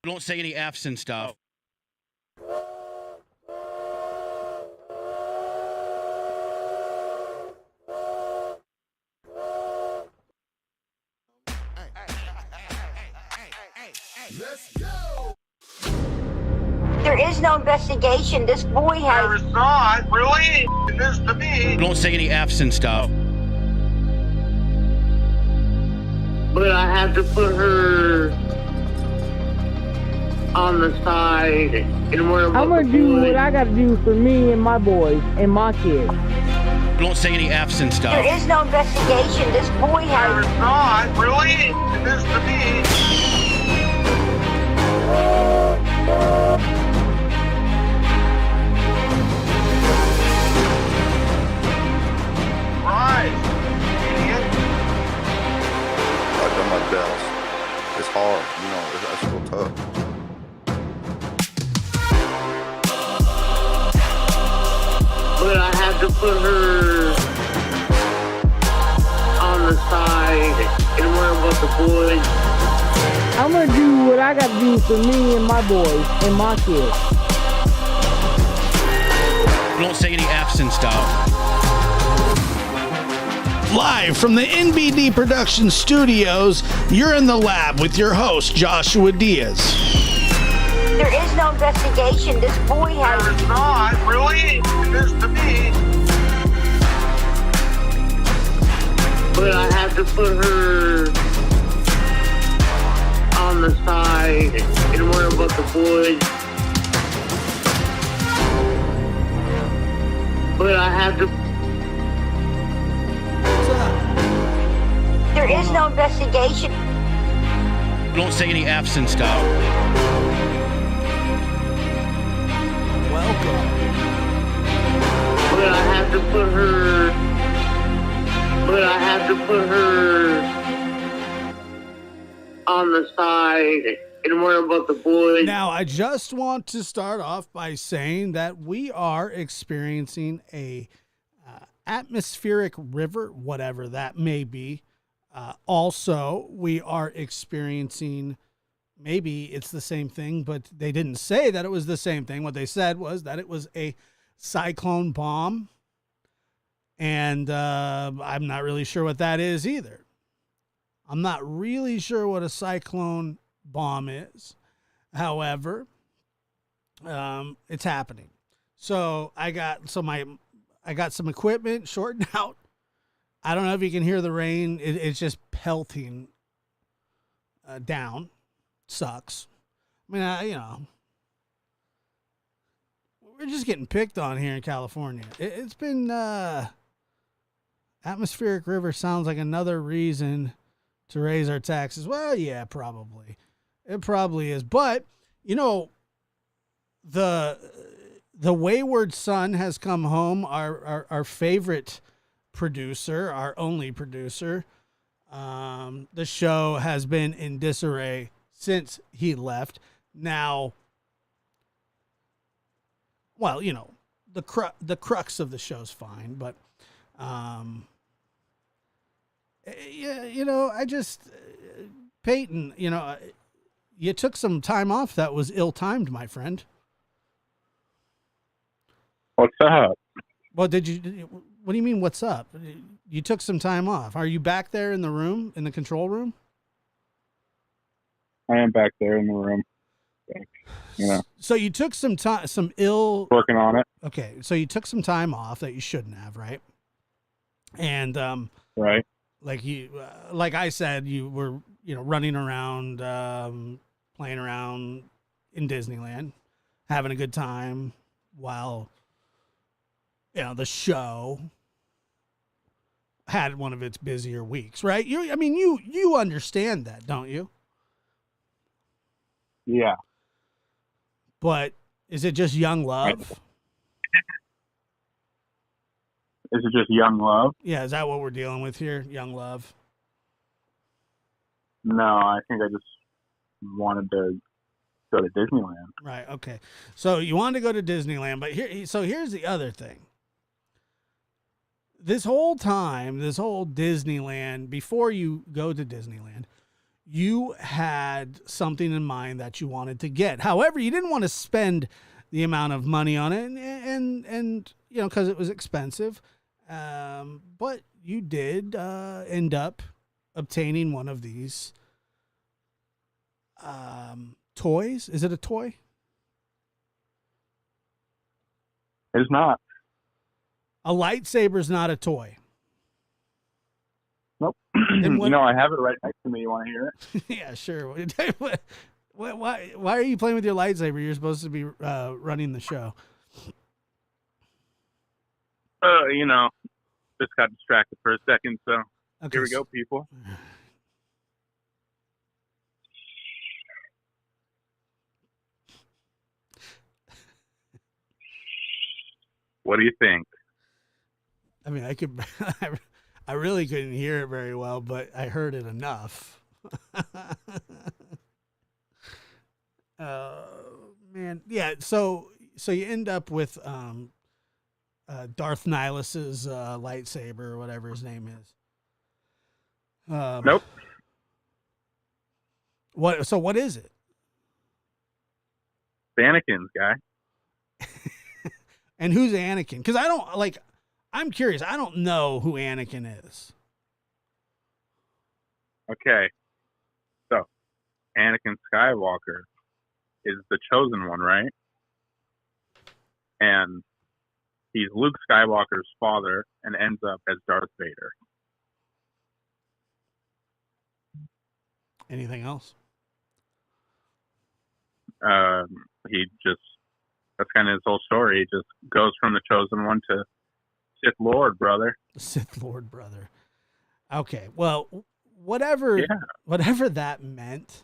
Don't say any F's and stuff. Let's go. There is no investigation. This boy has. There is not, really? This to me. Don't say any F's and stuff. But I have to put her on the side and worry about I'm gonna do what I gotta do for me and my boys and my kids. Don't say any F's and stuff. There is no investigation. This boy There has. is not, really? This to me. Rise, idiot. I've done my best. It's hard, that's real tough. But I have to put her on the side and worry about the boys. I'm gonna do what I gotta do for me and my boys and my kids. Don't say any F's and stuff. Live from the NBD Production Studios, you're in the lab with your host, Joshua Diaz. There is no investigation. This boy There has. is not, really? This to me. But I have to put her on the side and worry about the boys. But I have to. There is no investigation. Don't say any F's and stuff. Welcome. But I have to put her. But I have to put her on the side and worry about the boys. Now, I just want to start off by saying that we are experiencing a atmospheric river, whatever that may be. Also, we are experiencing, maybe it's the same thing, but they didn't say that it was the same thing. What they said was that it was a cyclone bomb. And I'm not really sure what that is either. I'm not really sure what a cyclone bomb is. However, it's happening. So I got some equipment shorting out. I don't know if you can hear the rain. It's just pelting down. Sucks. I mean, we're just getting picked on here in California. It's been atmospheric river sounds like another reason to raise our taxes. Well, yeah, probably. It probably is. But, the wayward son has come home, our favorite producer, our only producer. The show has been in disarray since he left. Now, well, the crux of the show's fine, but I just Peyton, you took some time off that was ill-timed, my friend. What's up? Well, what do you mean, what's up? You took some time off. Are you back there in the room, in the control room? I am back there in the room. So you took some time, Working on it. Okay, so you took some time off that you shouldn't have, right? And Right. like I said, you were running around, playing around in Disneyland, having a good time while the show had one of its busier weeks, right? You understand that, don't you? Yeah. But is it just young love? Is it just young love? Yeah, is that what we're dealing with here? Young love? No, I think I just wanted to go to Disneyland. Right, okay. So you wanted to go to Disneyland, but here's the other thing. This whole Disneyland, before you go to Disneyland, you had something in mind that you wanted to get. However, you didn't want to spend the amount of money on it and you know, because it was expensive. But you did end up obtaining one of these toys. Is it a toy? It's not. A lightsaber is not a toy. Nope. Then what- You know, I have it right next to me. You want to hear it? Yeah, sure. Why are you playing with your lightsaber? You're supposed to be running the show. You know, just got distracted for a second. So Okay, here we go, people. What do you think? I mean, I could, I really couldn't hear it very well, but I heard it enough. Man, yeah. So you end up with Darth Nihilus's lightsaber or whatever his name is. Nope. What? So what is it? Anakin's guy. And who's Anakin? Because I don't like. I'm curious. I don't know who Anakin is. Okay. So, Anakin Skywalker is the chosen one, right? And he's Luke Skywalker's father and ends up as Darth Vader. Anything else? He just, that's kind of his whole story. He just goes from the chosen one to Sith Lord, brother. Sith Lord, brother. Okay. Well, whatever that meant,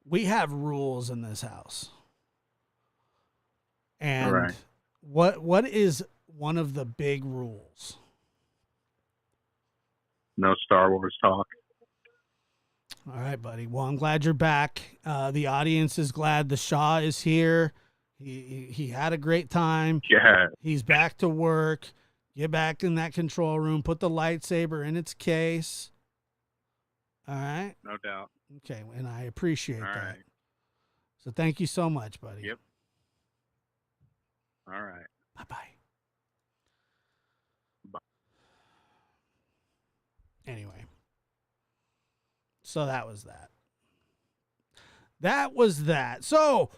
we have rules in this house. And Right. what is one of the big rules? No Star Wars talk. All right, buddy. Well, I'm glad you're back. The audience is glad the Shah is here. He had a great time. Yeah. He's back to work. Get back in that control room. Put the lightsaber in its case. All right. No doubt. Okay, and I appreciate All that. right. So thank you so much, buddy. Yep. All right. Bye-bye. Bye. Anyway. So that was that. That was that. So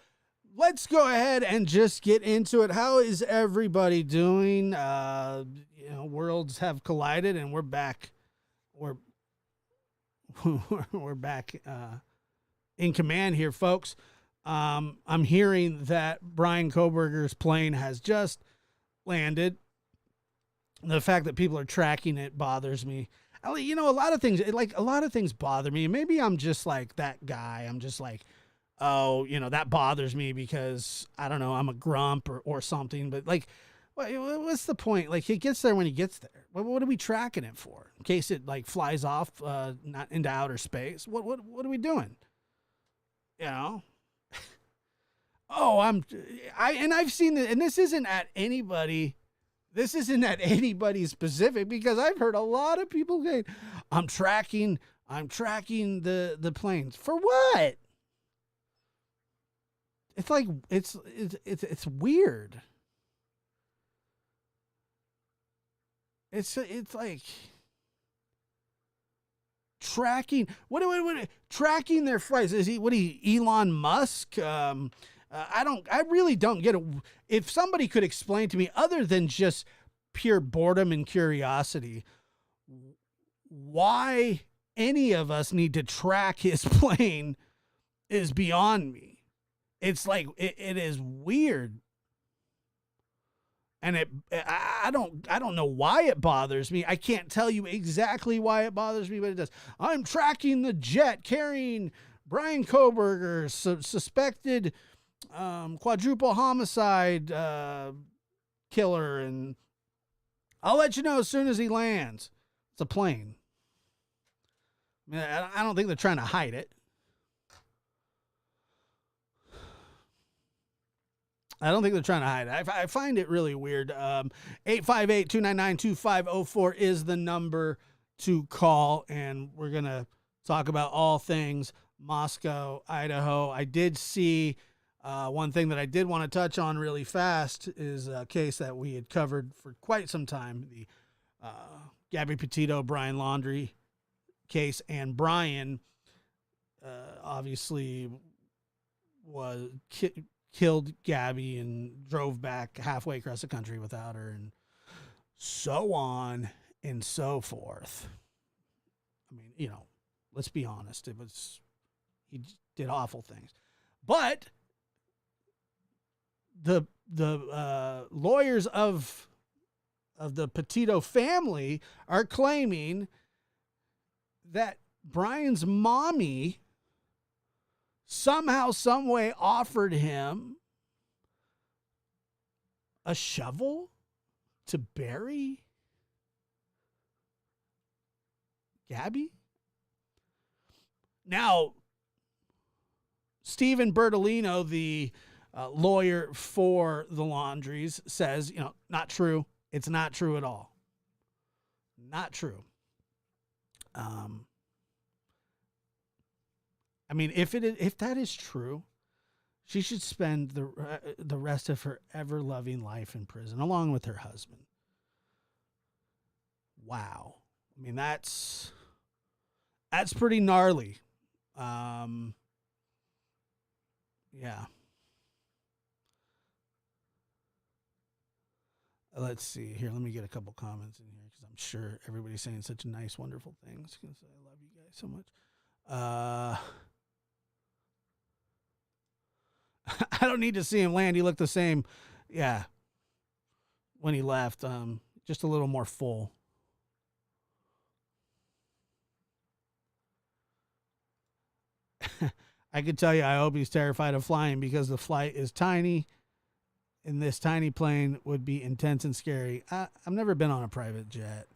let's go ahead and just get into it. How is everybody doing? Worlds have collided and we're back. We're back in command here, folks. I'm hearing that Brian Koberger's plane has just landed. The fact that people are tracking it bothers me. A lot of things bother me. And maybe I'm just like that guy. I'm just like, oh, that bothers me because I don't know, I'm a grump or something. But like, what's the point? Like, he gets there when he gets there. What are we tracking it for? In case it like flies off, not into outer space. What are we doing? Oh, I've seen it, and this isn't at anybody. This isn't at anybody specific because I've heard a lot of people say, I'm tracking the planes. For what? It's like it's weird. It's like tracking what tracking their flights. Is he Elon Musk? I really don't get it. If somebody could explain to me, other than just pure boredom and curiosity, why any of us need to track his plane is beyond me. It's like, it is weird. And I don't know why it bothers me. I can't tell you exactly why it bothers me, but it does. I'm tracking the jet carrying Brian Koberger, suspected quadruple homicide killer, and I'll let you know as soon as he lands. It's a plane. I mean, I don't think they're trying to hide it. I don't think they're trying to hide it. I find it really weird. 858-299-2504 is the number to call, and we're going to talk about all things Moscow, Idaho. I did see one thing that I did want to touch on really fast is a case that we had covered for quite some time, the Gabby Petito, Brian Laundrie case. And Brian obviously was killed Gabby and drove back halfway across the country without her, and so on and so forth. I mean, you know, let's be honest. He did awful things, but the lawyers of the Petito family are claiming that Brian's mommy somehow, some way offered him a shovel to bury Gabby. Now, Stephen Bertolino, the lawyer for the Laundries, says, you know, not true. It's not true at all. Not true. I mean, if that is true, she should spend the rest of her ever-loving life in prison, along with her husband. Wow. I mean, that's pretty gnarly. Yeah. Let's see here. Let me get a couple comments in here because I'm sure everybody's saying such nice, wonderful things because I love you guys so much. I don't need to see him land. He looked the same. Yeah. When he left, just a little more full. I could tell you, I hope he's terrified of flying because the flight is tiny, and this tiny plane would be intense and scary. I've never been on a private jet.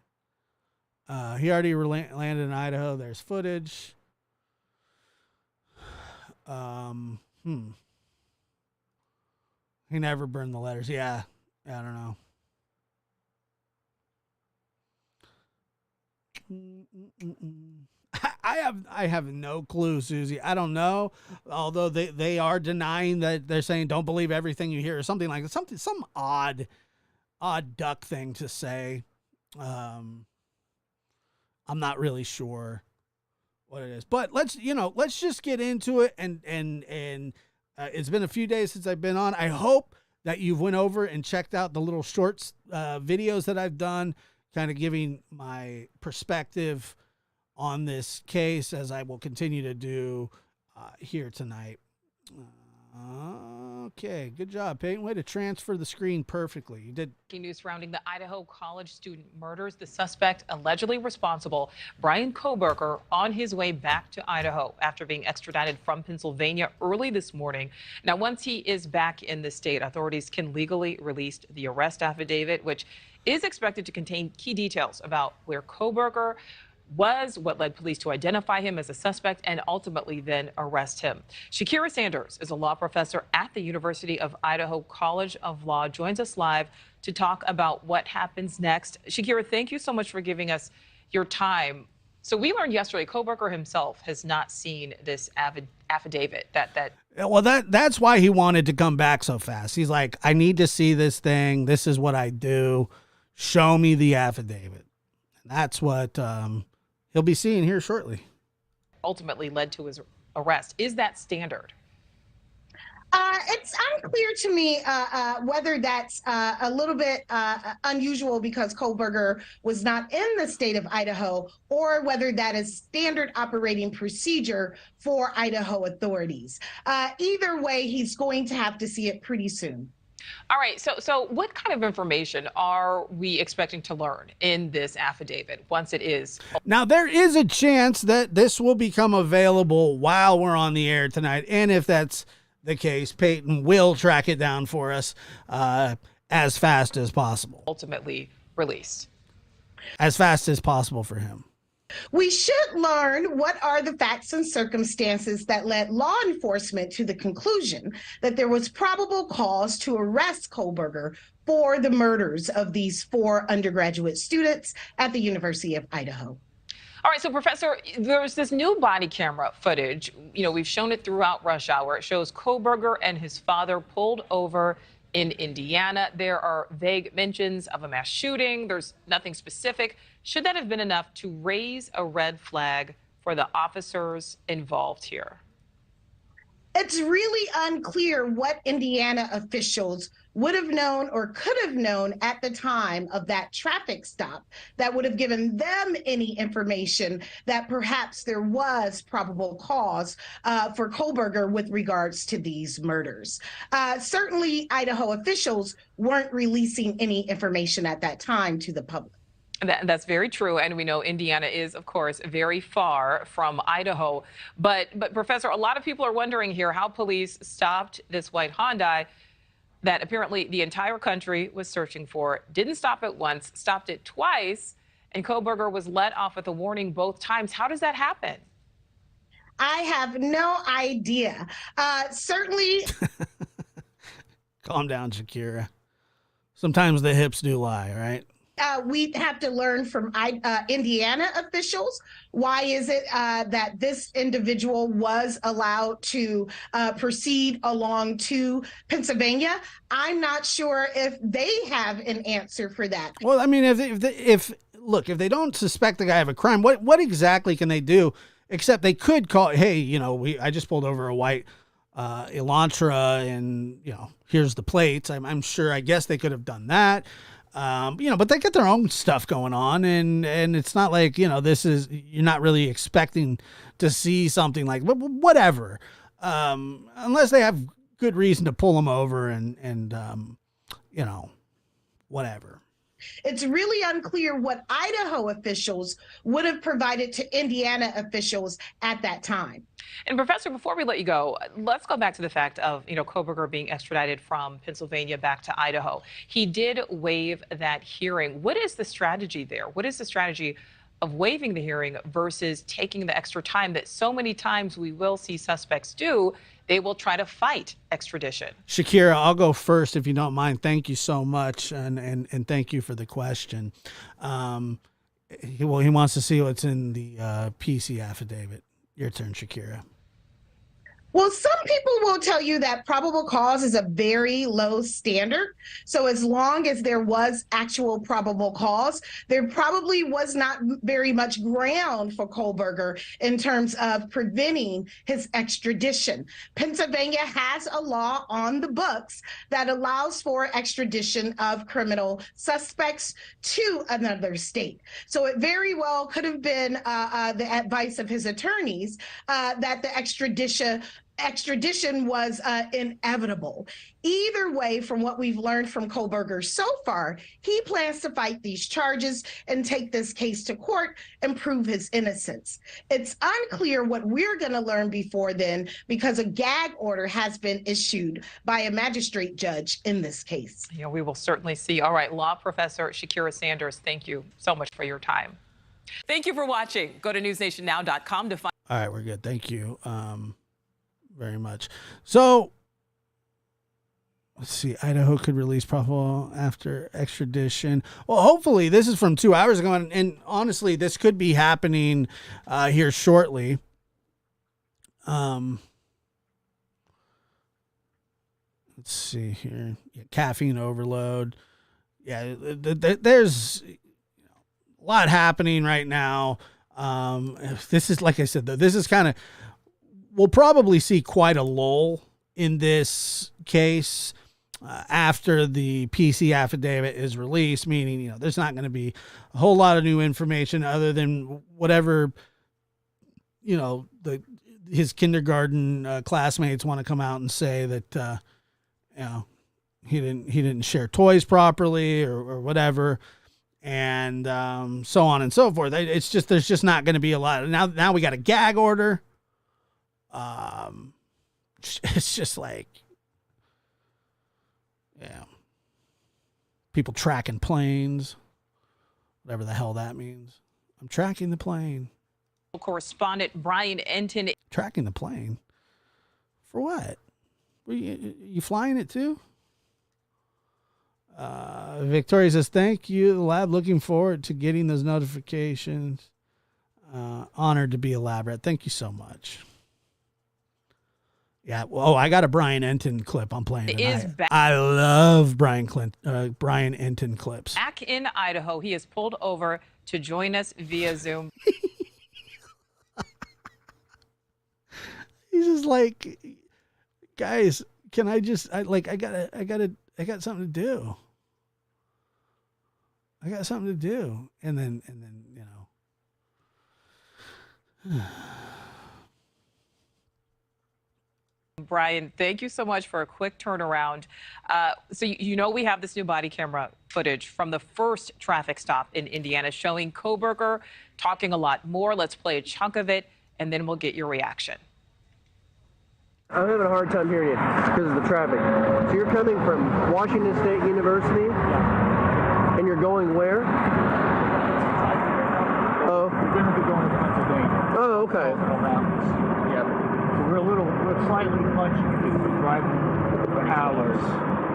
He already landed in Idaho. There's footage. He never burned the letters. Yeah, I don't know. I have no clue, Susie. I don't know. Although they are denying that, they're saying don't believe everything you hear or something like that. Some odd duck thing to say. I'm not really sure what it is, but let's just get into it. And it's been a few days since I've been on. I hope that you've went over and checked out the little shorts videos that I've done, kind of giving my perspective on this case, as I will continue to do here tonight. Okay, good job, Peyton. Way to transfer the screen perfectly. You did. News surrounding the Idaho college student murders. The suspect allegedly responsible, Brian Koberger, on his way back to Idaho after being extradited from Pennsylvania early this morning. Now, once he is back in the state, authorities can legally release the arrest affidavit, which is expected to contain key details about where Koberger was, what led police to identify him as a suspect, and ultimately then arrest him. Shakira Sanders is a law professor at the University of Idaho College of Law, joins us live to talk about what happens next. Shakira, thank you so much for giving us your time. So we learned yesterday Koberger himself has not seen this affidavit. That's why he wanted to come back so fast. He's like, I need to see this thing. This is what I do. Show me the affidavit. And that's what he'll be seeing here shortly. Ultimately led to his arrest. Is that standard? It's unclear to me whether that's a little bit unusual because Koberger was not in the state of Idaho, or whether that is standard operating procedure for Idaho authorities. Either way, he's going to have to see it pretty soon. All right. So what kind of information are we expecting to learn in this affidavit once it is? Now, there is a chance that this will become available while we're on the air tonight. And if that's the case, Peyton will track it down for us as fast as possible. Ultimately released. As fast as possible for him. We should learn what are the facts and circumstances that led law enforcement to the conclusion that there was probable cause to arrest Koberger for the murders of these 4 undergraduate students at the University of Idaho. All right, so Professor, there's this new body camera footage. We've shown it throughout rush hour. It shows Koberger and his father pulled over in Indiana. There are vague mentions of a mass shooting. There's nothing specific. Should that have been enough to raise a red flag for the officers involved here? It's really unclear what Indiana officials would have known or could have known at the time of that traffic stop that would have given them any information that perhaps there was probable cause for Koberger with regards to these murders. Certainly, Idaho officials weren't releasing any information at that time to the public. That's very true. And we know Indiana is, of course, very far from Idaho. But Professor, a lot of people are wondering here how police stopped this white Hyundai that apparently the entire country was searching for. Didn't stop it once, stopped it twice, and Koberger was let off with a warning both times. How does that happen? I have no idea. Certainly. Calm down, Shakira. Sometimes the hips do lie, right? We have to learn from Indiana officials. Why is it that this individual was allowed to proceed along to Pennsylvania? I'm not sure if they have an answer for that. Well, I mean, if they don't suspect the guy of a crime, what exactly can they do? Except they could call, hey, I just pulled over a white Elantra, and here's the plates. I guess they could have done that. But they get their own stuff going on, and it's not like, you're not really expecting to see something like whatever, unless they have good reason to pull them over and whatever. It's really unclear what Idaho officials would have provided to Indiana officials at that time. And Professor, before we let you go, let's go back to the fact of, Koberger being extradited from Pennsylvania back to Idaho. He did waive that hearing. What is the strategy there? What is the strategy of waiving the hearing versus taking the extra time that so many times we will see suspects do? They will try to fight extradition. Shakira, I'll go first if you don't mind. Thank you so much, and thank you for the question. He wants to see what's in the PC affidavit. Your turn, Shakira. Well, some people will tell you that probable cause is a very low standard. So as long as there was actual probable cause, there probably was not very much ground for Koberger in terms of preventing his extradition. Pennsylvania has a law on the books that allows for extradition of criminal suspects to another state. So it very well could have been the advice of his attorneys that the extradition was inevitable. Either way, from what we've learned from Koberger so far, he plans to fight these charges and take this case to court and prove his innocence. It's unclear what we're going to learn before then, because a gag order has been issued by a magistrate judge in this case. We will certainly see. All right, law professor Shakira Sanders, thank you so much for your time. Thank you for watching. Go to newsnationnow.com to find. All right, we're good. Thank you. Very much. So let's see. Idaho could release probable after extradition. Well, hopefully this is from 2 hours ago, and honestly, this could be happening here shortly. Let's see here. Caffeine overload. Yeah, there's a lot happening right now. This is, like I said, though, this is kind of. We'll probably see quite a lull in this case after the PC affidavit is released, meaning, there's not going to be a whole lot of new information other than whatever, his kindergarten classmates want to come out and say that, he didn't share toys properly or whatever. And so on and so forth. It's just, there's just not going to be a lot. Now we got a gag order. It's just like, people tracking planes, whatever the hell that means. I'm tracking the plane. Correspondent Brian Enton. Tracking the plane? For what? Were you flying it too? Victoria says, thank you, the lab. Looking forward to getting those notifications. Honored to be elaborate. Thank you so much. Yeah. Well, I got a Brian Enton clip I'm playing It tonight. is back. I love Brian Enton clips. Back in Idaho, he is pulled over to join us via Zoom. He's just like, guys, can I just, I got something to do. I got something to do. And then, you know. Brian, thank you so much for a quick turnaround. So you know we have this new body camera footage from the first traffic stop in Indiana showing Koberger talking a lot more. Let's play a chunk of it, and then we'll get your reaction. I'm having a hard time hearing you because of the traffic. So you're coming from Washington State University, and you're going where? Oh. We're going to be going to Pennsylvania. Oh, okay. We're slightly punchy because we're driving for hours.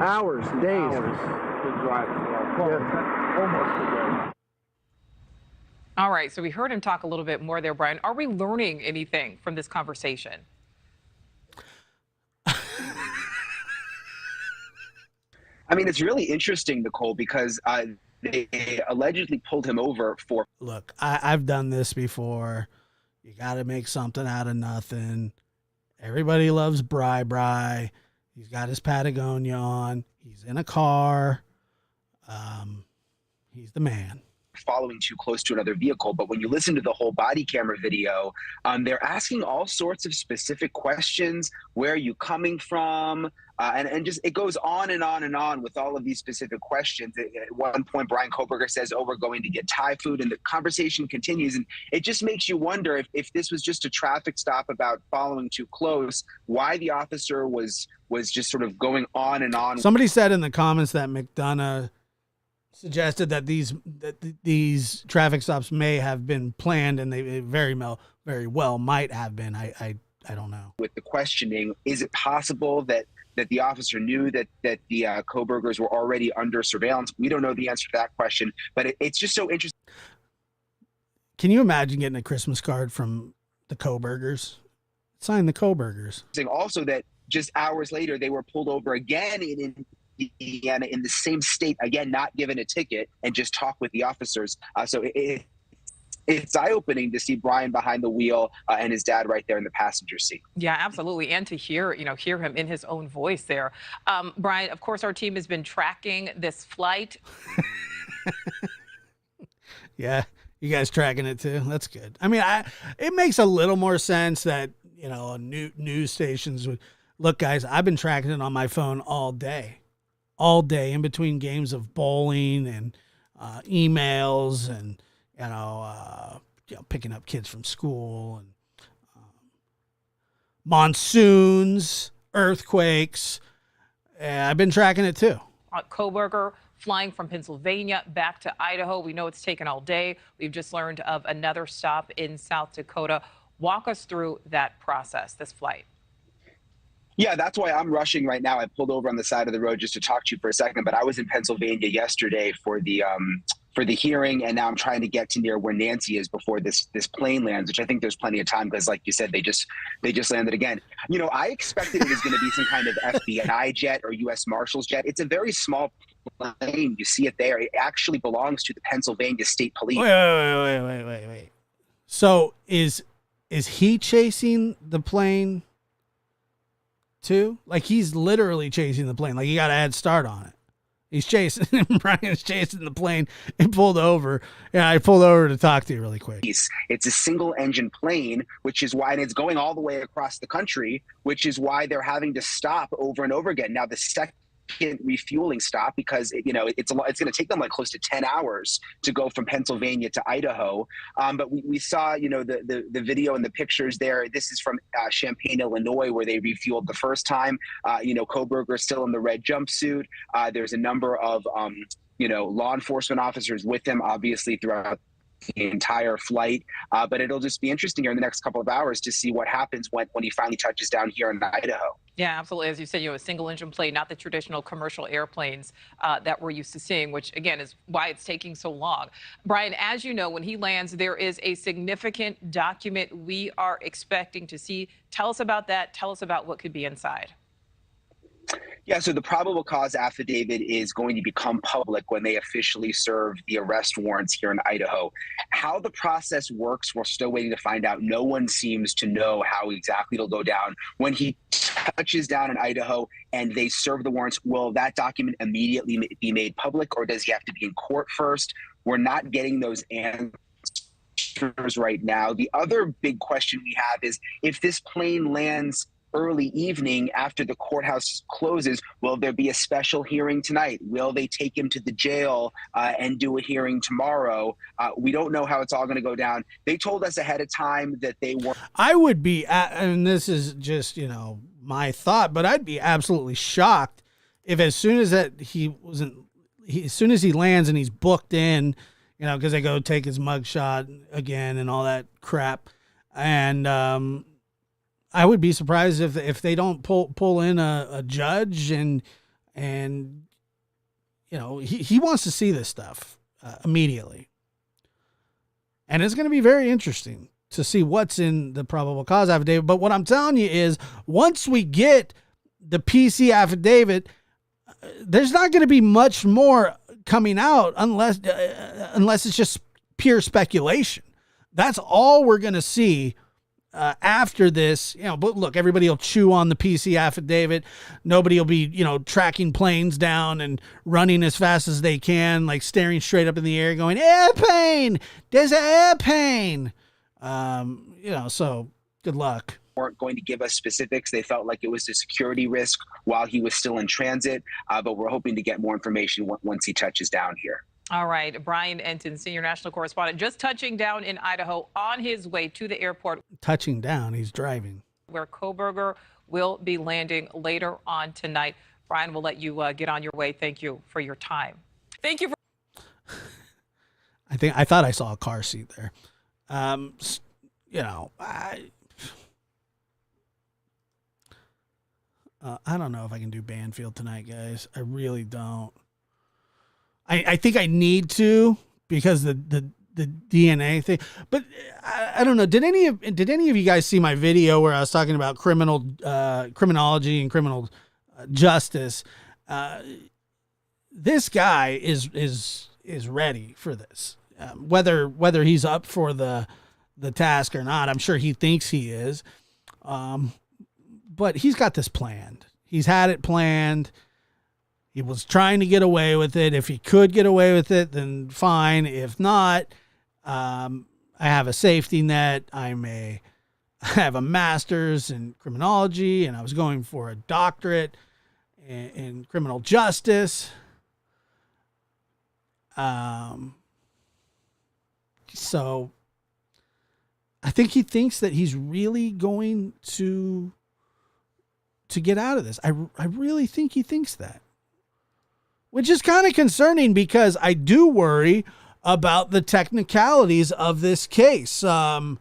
Hours, days. Hours to drive. Almost a day. All right, so we heard him talk a little bit more there, Brian. Are we learning anything from this conversation? I mean, it's really interesting, Nicole, because they allegedly pulled him over for. Look, I've done this before. You got to make something out of nothing. Everybody loves Bri. He's got his Patagonia on. He's in a car. He's the man. Following too close to another vehicle. But when you listen to the whole body camera video, they're asking all sorts of specific questions. Where are you coming from? And just it goes on and on and on with all of these specific questions. At one point, Brian Koberger says, "Oh, we're going to get Thai food," and the conversation continues. And it just makes you wonder if this was just a traffic stop about following too close, why the officer was just sort of going on and on. Somebody said in the comments that McDonough suggested that these traffic stops may have been planned, and they very well might have been. I don't know. With the questioning, is it possible that the officer knew that the Kobergers were already under surveillance? We don't know the answer to that question, but it's just so interesting. Can you imagine getting a Christmas card from the Kobergers? Sign the Kobergers. Also, that just hours later they were pulled over again in Indiana in the same state, again not given a ticket, and just talk with the officers. So it's eye-opening to see Brian behind the wheel and his dad right there in the passenger seat. Yeah, absolutely. And to hear him in his own voice there. Brian, of course, our team has been tracking this flight. Yeah, you guys tracking it too? That's good. I mean, it makes a little more sense that, news stations would look, guys, I've been tracking it on my phone all day in between games of bowling and emails and, picking up kids from school and monsoons, earthquakes. I've been tracking it too. Koberger flying from Pennsylvania back to Idaho. We know it's taken all day. We've just learned of another stop in South Dakota. Walk us through that process, this flight. Yeah, that's why I'm rushing right now. I pulled over on the side of the road just to talk to you for a second, but I was in Pennsylvania yesterday for the hearing, and now I'm trying to get to near where Nancy is before this plane lands, which I think there's plenty of time because, like you said, they just landed again. I expected it was going to be some kind of FBI jet or U.S. Marshals jet. It's a very small plane. You see it there. It actually belongs to the Pennsylvania State Police. Wait. So is he chasing the plane too? Like, he's literally chasing the plane. Like, he got a head start on it. He's chasing him. Brian's chasing the plane and pulled over. Yeah, I pulled over to talk to you really quick. It's a single engine plane, which is why, and it's going all the way across the country, which is why they're having to stop over and over again. Now, the second refueling stop, because it's going to take them like close to 10 hours to go from Pennsylvania to Idaho. But we saw the video and the pictures there. This is from Champaign, Illinois, where they refueled the first time. Koberger still in the red jumpsuit. There's a number of law enforcement officers with him, obviously throughout the entire flight. But it'll just be interesting here in the next couple of hours to see what happens when he finally touches down here in Idaho. Yeah, absolutely. As you said, a single engine plane, not the traditional commercial airplanes that we're used to seeing, which again is why it's taking so long. Brian, as you know, when he lands, there is a significant document we are expecting to see. Tell us about that. Tell us about what could be inside. Yeah, so the probable cause affidavit is going to become public when they officially serve the arrest warrants here in Idaho. How the process works, we're still waiting to find out. No one seems to know how exactly it'll go down. When he touches down in Idaho and they serve the warrants, will that document immediately be made public, or does he have to be in court first? We're not getting those answers right now. The other big question we have is, if this plane lands early evening after the courthouse closes, will there be a special hearing tonight? Will they take him to the jail and do a hearing tomorrow? We don't know how it's all going to go down. They told us ahead of time that they weren't. I would be, and this is just, my thought, but I'd be absolutely shocked if as soon as as soon as he lands and he's booked in, because they go take his mugshot again and all that crap. And, I would be surprised if they don't pull in a judge and he wants to see this stuff immediately. And it's going to be very interesting to see what's in the probable cause affidavit. But what I'm telling you is, once we get the PC affidavit, there's not going to be much more coming out unless it's just pure speculation. That's all we're going to see after this. But look, everybody will chew on the PC affidavit. Nobody will be, tracking planes down and running as fast as they can, like staring straight up in the air going, airplane, there's an airplane. So good luck. Weren't going to give us specifics. They felt like it was a security risk while he was still in transit, but we're hoping to get more information once he touches down here. All right, Brian Enton, senior national correspondent, just touching down in Idaho on his way to the airport. Touching down, he's driving. Where Kohberger will be landing later on tonight. Brian, we'll let you get on your way. Thank you for your time. Thank you for. I thought I saw a car seat there. I don't know if I can do Banfield tonight, guys. I really don't. I think I need to, because the DNA thing, but I don't know. Did any of you guys see my video where I was talking about criminology and criminal justice? This guy is ready for this, whether he's up for the task or not. I'm sure he thinks he is, but he's got this planned. He's had it planned. He was trying to get away with it. If he could get away with it, then fine. If not, I have a safety net. I have a master's in criminology, and I was going for a doctorate in criminal justice. So I think he thinks that he's really going to get out of this. I really think he thinks that. Which is kind of concerning, because I do worry about the technicalities of this case. Look,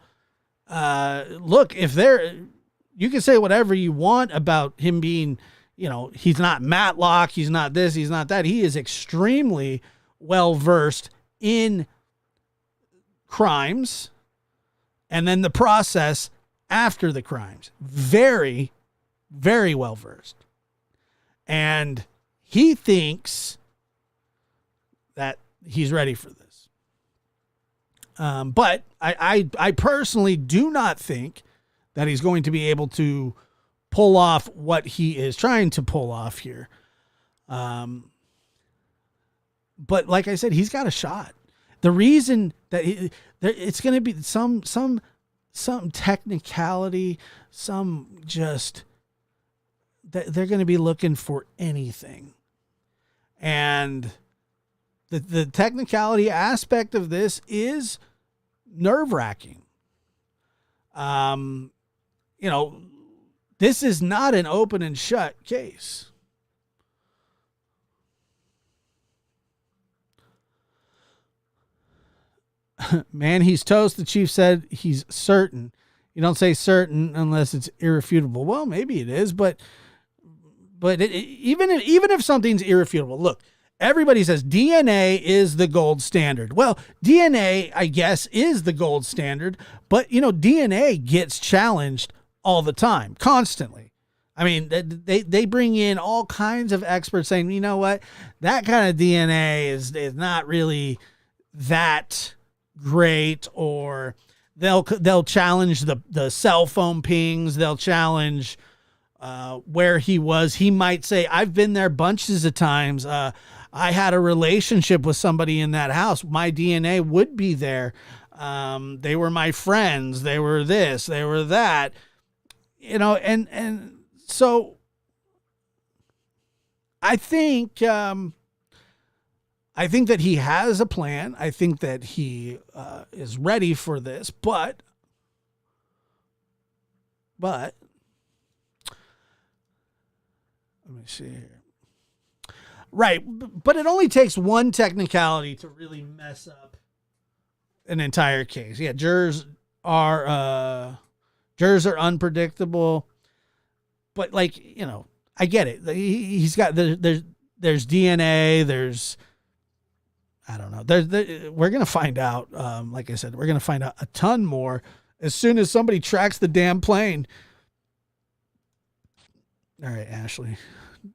you can say whatever you want about him being, he's not Matlock, he's not this, he's not that. He is extremely well versed in crimes and then the process after the crimes. Very, very well versed. And he thinks that he's ready for this. But I personally do not think that he's going to be able to pull off what he is trying to pull off here. But like I said, he's got a shot. The reason that it's going to be some technicality, some just that they're going to be looking for anything. And the technicality aspect of this is nerve-wracking. This is not an open and shut case. Man, he's toast. The chief said he's certain You don't say certain unless it's irrefutable. Well, maybe it is, but even if something's irrefutable, look, everybody says DNA is the gold standard. Well, DNA, I guess, is the gold standard, but DNA gets challenged all the time, constantly. I mean, they bring in all kinds of experts saying, you know what, that kind of DNA is not really that great, or they'll challenge the cell phone pings. They'll challenge where he was. He might say, I've been there bunches of times. I had a relationship with somebody in that house. My DNA would be there. They were my friends. They were this, they were that, and so I think that he has a plan. I think that he is ready for this, but let me see here. Right, but it only takes one technicality to really mess up an entire case. Yeah, jurors are unpredictable, but I get it. He's got there's DNA. There's, I don't know. We're gonna find out. Like I said, we're gonna find out a ton more as soon as somebody tracks the damn plane. All right, Ashley.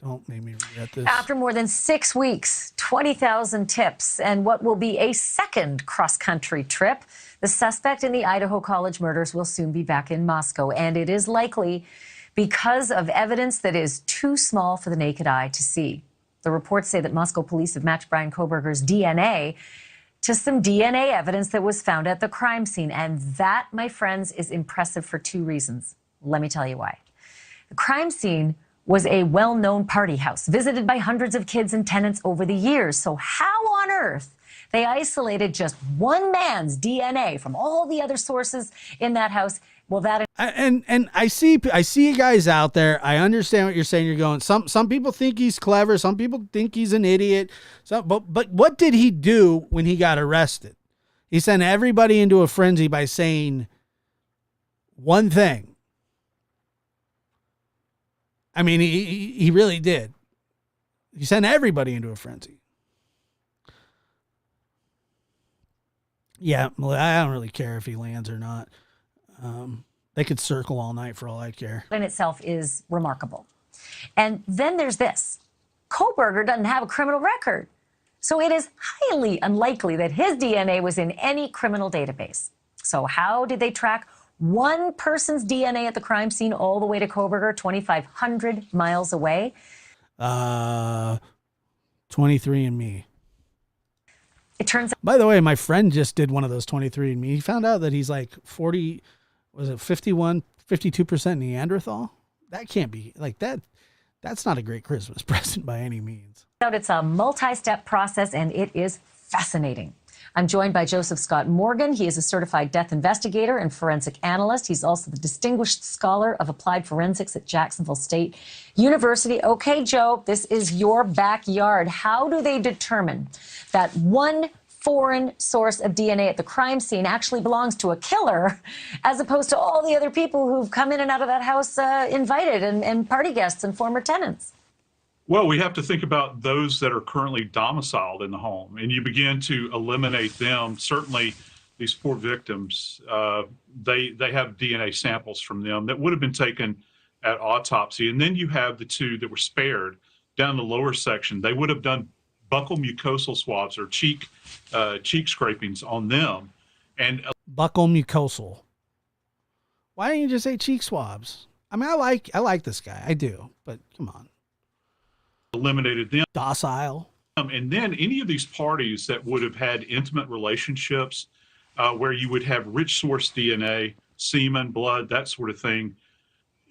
Don't make me regret this. After more than 6 weeks, 20,000 tips, and what will be a second cross-country trip, the suspect in the Idaho college murders will soon be back in Moscow, and it is likely because of evidence that is too small for the naked eye to see. The reports say that Moscow police have matched Brian Kohberger's DNA to some DNA evidence that was found at the crime scene, and that, my friends, is impressive for two reasons. Let me tell you why. The crime scene was a well-known party house visited by hundreds of kids and tenants over the years. So how on earth they isolated just one man's DNA from all the other sources in that house? Well, that and I see you guys out there. I understand what you're saying. You're going. Some people think he's clever. Some people think he's an idiot. But what did he do when he got arrested? He sent everybody into a frenzy by saying one thing. I mean, he really did. He sent everybody into a frenzy. Yeah, I don't really care if he lands or not. They could circle all night for all I care. in itself is remarkable. And then there's this. Kohberger doesn't have a criminal record. So it is highly unlikely that his DNA was in any criminal database. So how did they track one person's DNA at the crime scene all the way to Kohberger, 2,500 miles away? 23andMe. It turns out. By the way, my friend just did one of those 23andMe. He found out that he's like 52% Neanderthal? That can't be like that. That's not a great Christmas present by any means. It's a multi-step process, and it is fascinating. I'm joined by Joseph Scott Morgan. He is a certified death investigator and forensic analyst. He's also the Distinguished Scholar of Applied Forensics at Jacksonville State University. Okay, Joe, this is your backyard. How do they determine that one foreign source of DNA at the crime scene actually belongs to a killer, as opposed to all the other people who've come in and out of that house invited and party guests and former tenants? Well, we have to think about those that are currently domiciled in the home, and you begin to eliminate them. Certainly, these four victims, they have DNA samples from them that would have been taken at autopsy, and then you have the two that were spared down the lower section. They would have done buccal mucosal swabs or cheek scrapings on them, and buccal mucosal. Why don't you just say cheek swabs? I mean, I like this guy, I do, but come on. Eliminated them. Docile. And then any of these parties that would have had intimate relationships where you would have rich source DNA, semen, blood, that sort of thing,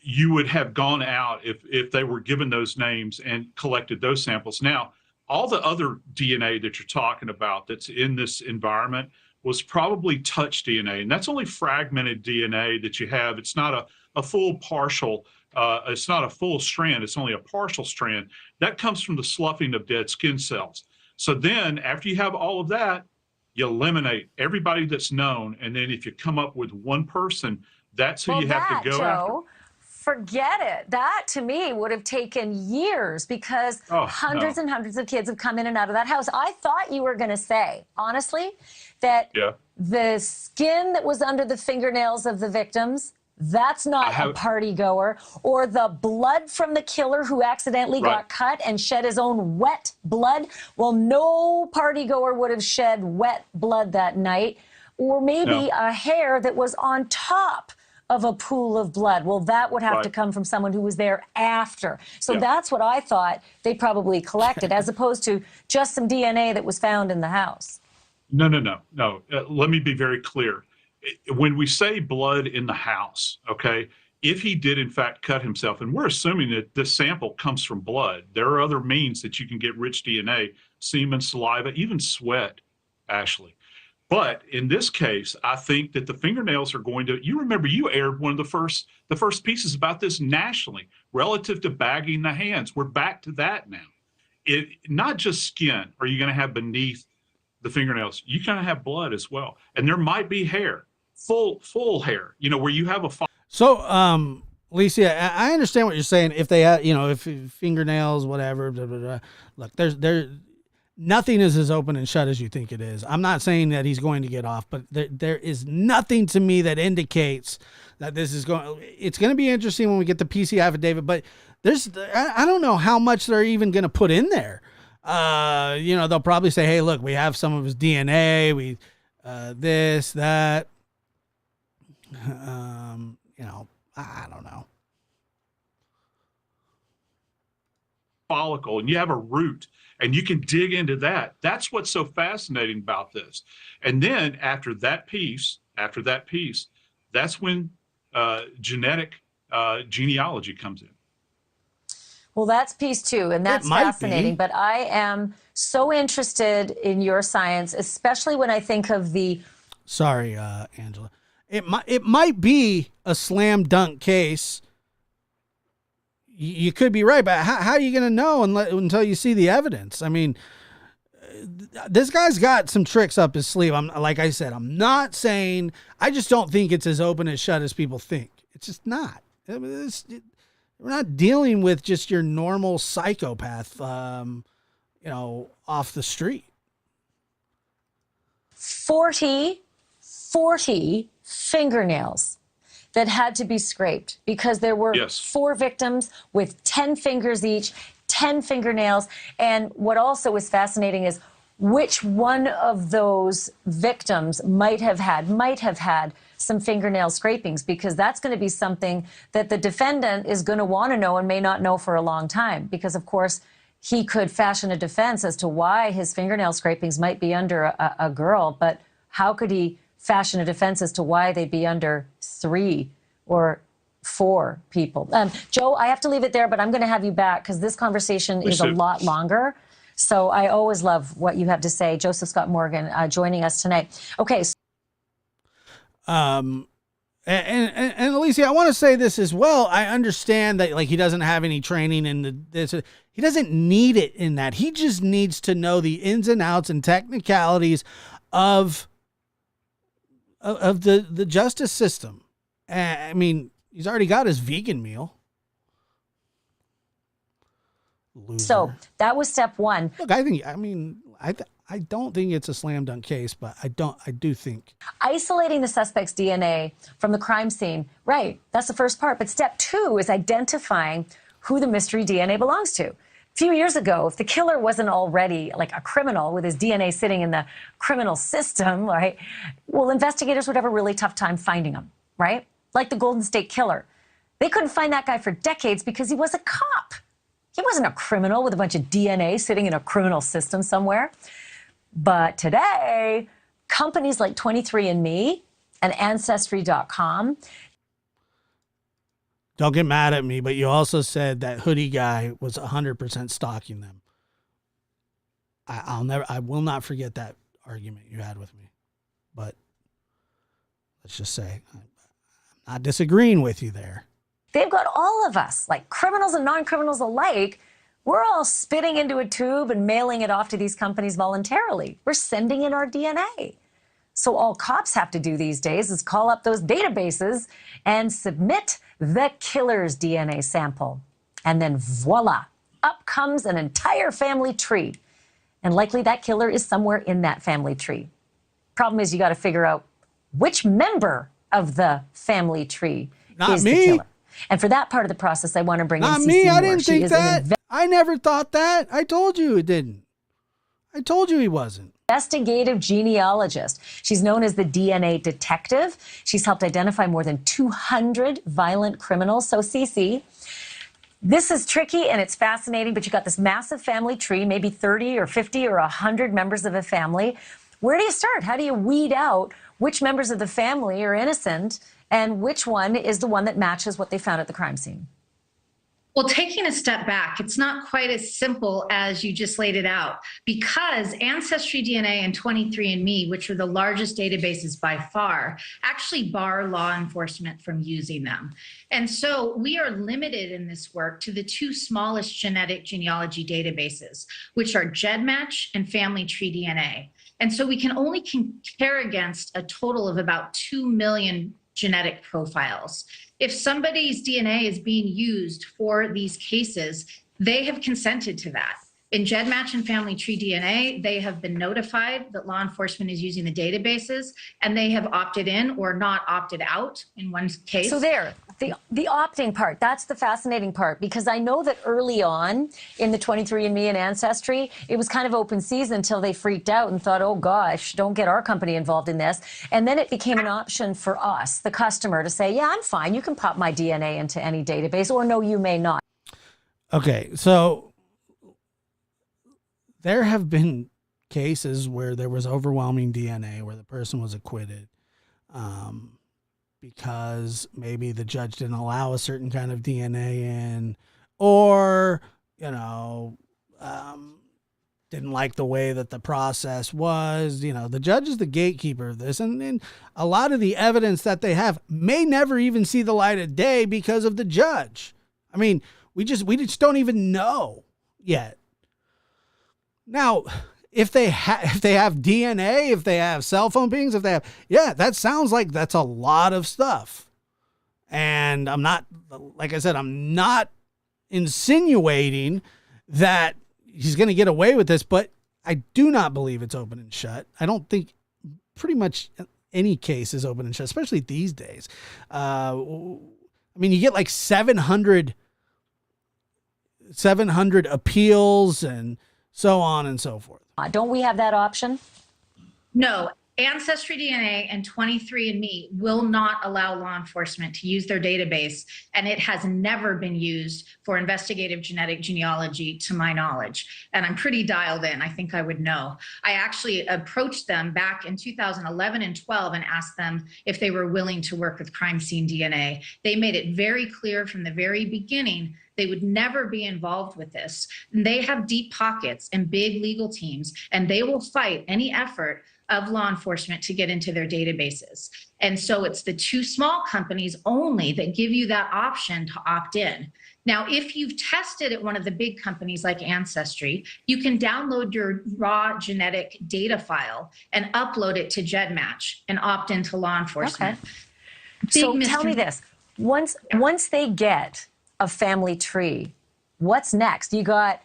you would have gone out if they were given those names and collected those samples. Now, all the other DNA that you're talking about that's in this environment was probably touch DNA, and that's only fragmented DNA that you have. It's not a full partial. It's not a full strand, it's only a partial strand. That comes from the sloughing of dead skin cells. So then after you have all of that, you eliminate everybody that's known. And then if you come up with one person, That's who Well, you have that, to go Joe, forget it. That, to me, would have taken years because hundreds and hundreds of kids have come in and out of that house. I thought you were going to say, honestly, that the skin that was under the fingernails of the victims, that's not a party goer, or the blood from the killer who accidentally got cut and shed his own wet blood. Well, no party goer would have shed wet blood that night, or maybe a hair that was on top of a pool of blood. Well, that would have to come from someone who was there after. So that's what I thought they probably collected, as opposed to just some DNA that was found in the house. No. Let me be very clear. When we say blood in the house, okay, if he did in fact cut himself, and we're assuming that this sample comes from blood, there are other means that you can get rich DNA, semen, saliva, even sweat, Ashley. But in this case, I think that the fingernails are going to, you remember you aired one of the first pieces about this nationally, relative to bagging the hands. We're back to that now. Not just skin are you going to have beneath the fingernails, you're going to have blood as well. And there might be hair. Full hair, where you have a. So, Alicia, I understand what you're saying. If they have, if fingernails, whatever, blah, blah, blah. Look, there's nothing is as open and shut as you think it is. I'm not saying that he's going to get off, but there is nothing to me that indicates that this is going. It's going to be interesting when we get the PC affidavit, but I don't know how much they're even going to put in there. They'll probably say, hey, look, we have some of his DNA, this, that. I don't know. Follicle, and you have a root, and you can dig into that. That's what's so fascinating about this. And then after that piece, that's when genetic genealogy comes in. Well, that's piece two, and that's fascinating. But I am so interested in your science, especially when I think of the. Sorry, Angela. It might be a slam dunk case. You could be right, but how are you going to know until you see the evidence? I mean, this guy's got some tricks up his sleeve. Like I said, I'm not saying, I just don't think it's as open and shut as people think. It's just not. We're not dealing with just your normal psychopath, off the street. 40 fingernails that had to be scraped because there were 4 victims with 10 fingers each, 10 fingernails. And what also was fascinating is which one of those victims might have had some fingernail scrapings, because that's going to be something that the defendant is going to want to know and may not know for a long time, because of course he could fashion a defense as to why his fingernail scrapings might be under a girl, but how could he fashion a defense as to why they'd be under 3 or 4 people? Joe, I have to leave it there, but I'm going to have you back because this conversation is a lot longer. So I always love what you have to say. Joseph Scott Morgan joining us tonight. Okay. And Alicia, I want to say this as well. I understand that he doesn't have any training in this. He doesn't need it in that. He just needs to know the ins and outs and technicalities of the justice system. I mean, he's already got his vegan meal. Loser. So that was step 1. Look, I don't think it's a slam dunk case, but I do think isolating the suspect's DNA from the crime scene. Right. That's the first part. But step 2 is identifying who the mystery DNA belongs to. A few years ago, if the killer wasn't already like a criminal with his DNA sitting in the criminal system, right? Well, investigators would have a really tough time finding him, right? Like the Golden State Killer. They couldn't find that guy for decades because he was a cop. He wasn't a criminal with a bunch of DNA sitting in a criminal system somewhere. But today, companies like 23andMe and Ancestry.com. Don't get mad at me, but you also said that hoodie guy was 100% stalking them. I will not forget that argument you had with me. But let's just say, I'm not disagreeing with you there. They've got all of us, like criminals and non-criminals alike. We're all spitting into a tube and mailing it off to these companies voluntarily. We're sending in our DNA. So all cops have to do these days is call up those databases and submit the killer's DNA sample. And then voila, up comes an entire family tree. And likely that killer is somewhere in that family tree. Problem is you got to figure out which member of the family tree is the killer. And for that part of the process, I want to bring in Not CeCe me. I Moore. didn't She think is an that. I never thought that. I told you it didn't. I told you he wasn't. Investigative genealogist. She's known as the DNA detective. She's helped identify more than 200 violent criminals. So CeCe, this is tricky and it's fascinating, but you got this massive family tree, maybe 30 or 50 or 100 members of a family. Where do you start? How do you weed out which members of the family are innocent and which one is the one that matches what they found at the crime scene? Well, taking a step back, it's not quite as simple as you just laid it out, because Ancestry DNA and 23andMe, which are the largest databases by far, actually bar law enforcement from using them. And so we are limited in this work to the two smallest genetic genealogy databases, which are GEDmatch and Family Tree DNA. And so we can only compare against a total of about 2 million genetic profiles. If somebody's DNA is being used for these cases, they have consented to that. In GEDmatch and Family Tree DNA, they have been notified that law enforcement is using the databases, and they have opted in or not opted out in one case. So there, the opting part, that's the fascinating part, because I know that early on in the 23andMe and Ancestry, it was kind of open season until they freaked out and thought, oh gosh, don't get our company involved in this. And then it became an option for us, the customer, to say, yeah, I'm fine. You can pop my DNA into any database, or no, you may not. Okay, so there have been cases where there was overwhelming DNA where the person was acquitted because maybe the judge didn't allow a certain kind of DNA in, or, didn't like the way that the process was. The judge is the gatekeeper of this. And a lot of the evidence that they have may never even see the light of day because of the judge. I mean, we just don't even know yet. Now, if they have DNA, if they have cell phone pings, that sounds like that's a lot of stuff. And I'm not, like I said, I'm not insinuating that he's going to get away with this, but I do not believe it's open and shut. I don't think pretty much any case is open and shut, especially these days. I mean, you get like 700 appeals and so on and so forth. Don't we have that option? No. Ancestry DNA and 23andMe will not allow law enforcement to use their database, and it has never been used for investigative genetic genealogy, to my knowledge. And I'm pretty dialed in. I think I would know. I actually approached them back in 2011 and 12 and asked them if they were willing to work with crime scene DNA. They made it very clear from the very beginning they would never be involved with this. And they have deep pockets and big legal teams, and they will fight any effort of law enforcement to get into their databases. And so it's the two small companies only that give you that option to opt in. Now, if you've tested at one of the big companies like Ancestry, you can download your raw genetic data file and upload it to GEDmatch and opt into law enforcement. Okay. So tell me this, once they get a family tree, what's next? You got,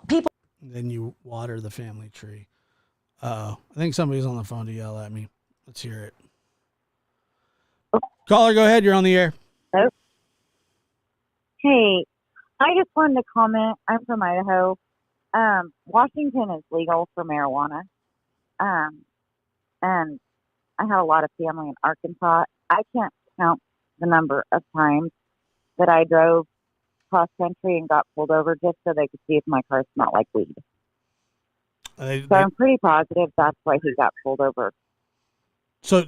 people. Then you water the family tree. I think somebody's on the phone to yell at me. Let's hear it. Caller, go ahead. You're on the air. Hello. Hey, I just wanted to comment. I'm from Idaho. Washington is legal for marijuana. And I have a lot of family in Arkansas. I can't count the number of times that I drove cross country and got pulled over just so they could see if my car smelled like weed. So I'm pretty positive that's why he got pulled over. So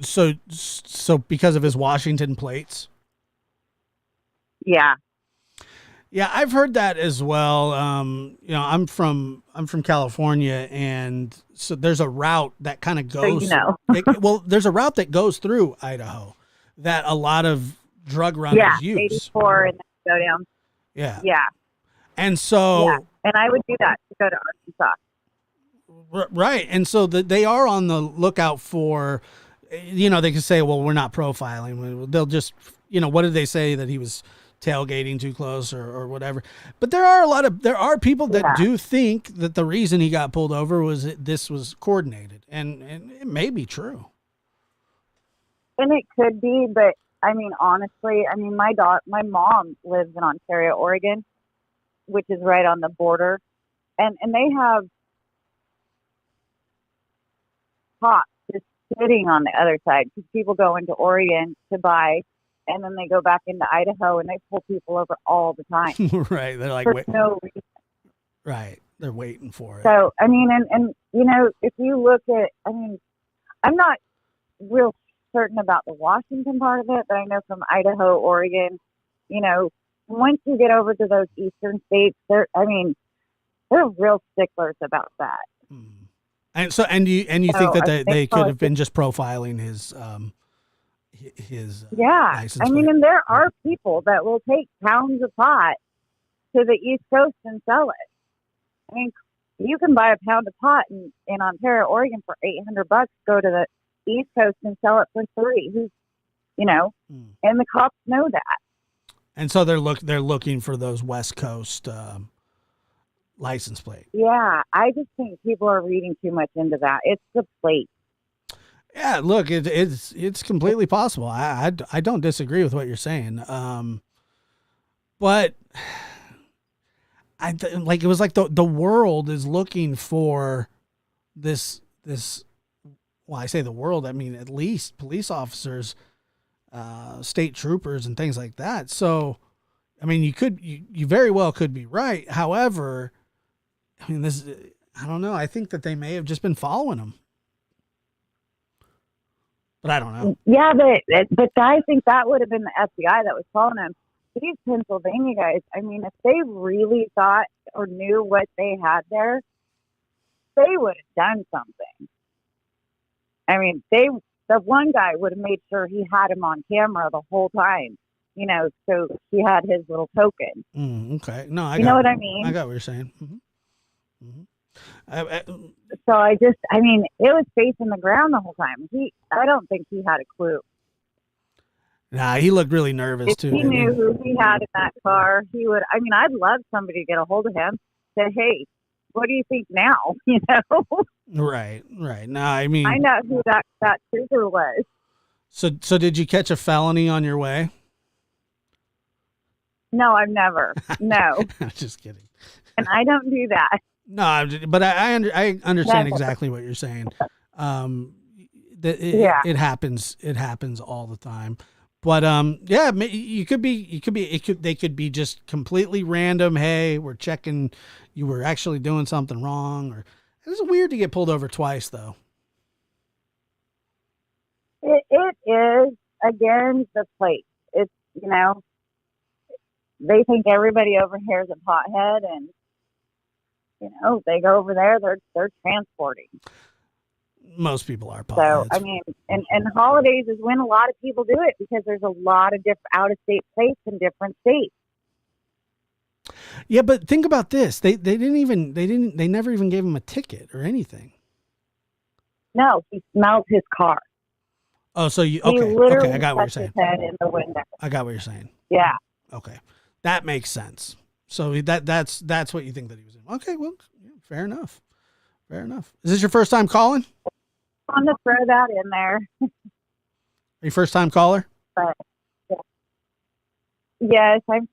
because of his Washington plates? Yeah. Yeah, I've heard that as well. I'm from California, and so there's a route that kind of goes. So there's a route that goes through Idaho that a lot of drug runners use. 84 and then go down. Yeah. Yeah. And so. Yeah. And I would do that to go to Arkansas. Right. And so they are on the lookout for, they can say, well, we're not profiling. They'll just, what did they say, that he was tailgating too close or whatever. But there are people that do think that the reason he got pulled over was this was coordinated, and it may be true. And it could be, but I mean, honestly, my mom lives in Ontario, Oregon, which is right on the border, and they have cops just sitting on the other side, because people go into Oregon to buy, and then they go back into Idaho and they pull people over all the time. Right. They're like, for no reason. Right. They're waiting for it. So, I mean, and if you look at, I'm not real certain about the Washington part of it, but I know from Idaho, Oregon, once you get over to those eastern states, they're real sticklers about that. And so, and you think that they could have been just profiling his license plate. And there are people that will take pounds of pot to the East Coast and sell it. You can buy a pound of pot in Ontario, Oregon for $800, go to the East Coast and sell it for $3. And the cops know that. And so they're looking for those West Coast license plate. Yeah, I just think people are reading too much into that. It's the plate. Yeah, look, it's completely possible. I don't disagree with what you're saying. But it was like the world is looking for this. Well, I say the world, I mean at least police officers, state troopers, and things like that. So, you very well could be right. However, I don't know. I think that they may have just been following them. But I don't know. Yeah, but I think that would have been the FBI that was following them. These Pennsylvania guys, if they really thought or knew what they had there, they would have done something. The one guy would have made sure he had him on camera the whole time, so he had his little token. Okay. No, I know what I mean? I got what you're saying. Mm-hmm. Mm-hmm. So it was facing the ground the whole time. I don't think he had a clue. Nah, he looked really nervous If too. he knew who he had in that car, he would. I'd love somebody to get a hold of him. Say, hey, what do you think now? Right. No, I know who that trooper was. So did you catch a felony on your way? No, I've never. No. I'm just kidding. And I don't do that. No, but I understand exactly what you're saying. It happens. It happens all the time. But they could be just completely random. Hey, we're checking. You were actually doing something wrong, or it's weird to get pulled over twice, though. It is, again, the plate. It's they think everybody over here is a pothead, and they go over there, they're transporting. Most people are potheads. So, and holidays is when a lot of people do it, because there's a lot of different out-of-state plates in different states. Yeah, but think about this. They never even gave him a ticket or anything. No, he smelled his car. Oh, so Okay, I got what you're saying. His head in the window. I got what you're saying. Yeah. Okay. That makes sense. So that's what you think that he was in. Okay, well, yeah, fair enough. Is this your first time calling? I'm gonna throw that in there. Are you first time caller? But yes, I'm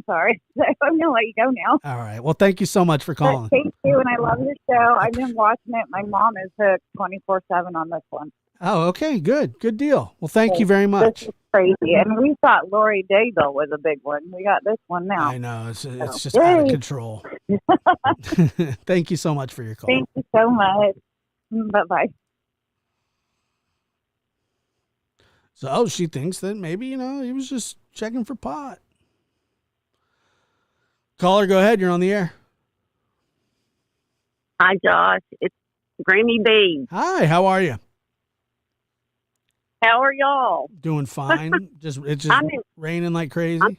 sorry. I'm gonna let you go now. All right. Well, thank you so much for calling. But thank you, and I love your show. I've been watching it. My mom is hooked 24/7 on this one. Oh, okay, good deal. Well, thank you very much. This is crazy, and we thought Lori Daybell was a big one. We got this one now. I know it's just out of control. Thank you so much for your call. Thank you so much. Bye-bye. So she thinks that maybe he was just checking for pot. Caller, go ahead. You're on the air. Hi, Josh. It's Grammy B. Hi. How are you? How are y'all? Doing fine. It's just raining like crazy.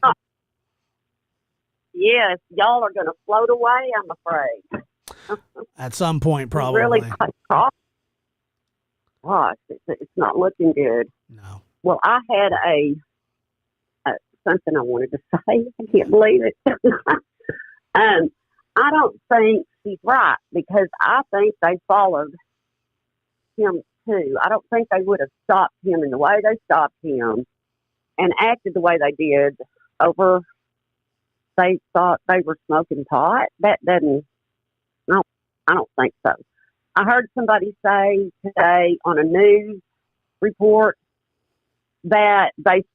Yes, y'all are going to float away, I'm afraid. At some point, probably. Really cross. Gosh, it's not looking good. No. Well, I had something I wanted to say. I can't believe it. I don't think she's right because I think they followed him too. I don't think they would have stopped him in the way they stopped him and acted the way they did over. They thought they were smoking pot. That doesn't. No, I don't think so. I heard somebody say today on a news report that it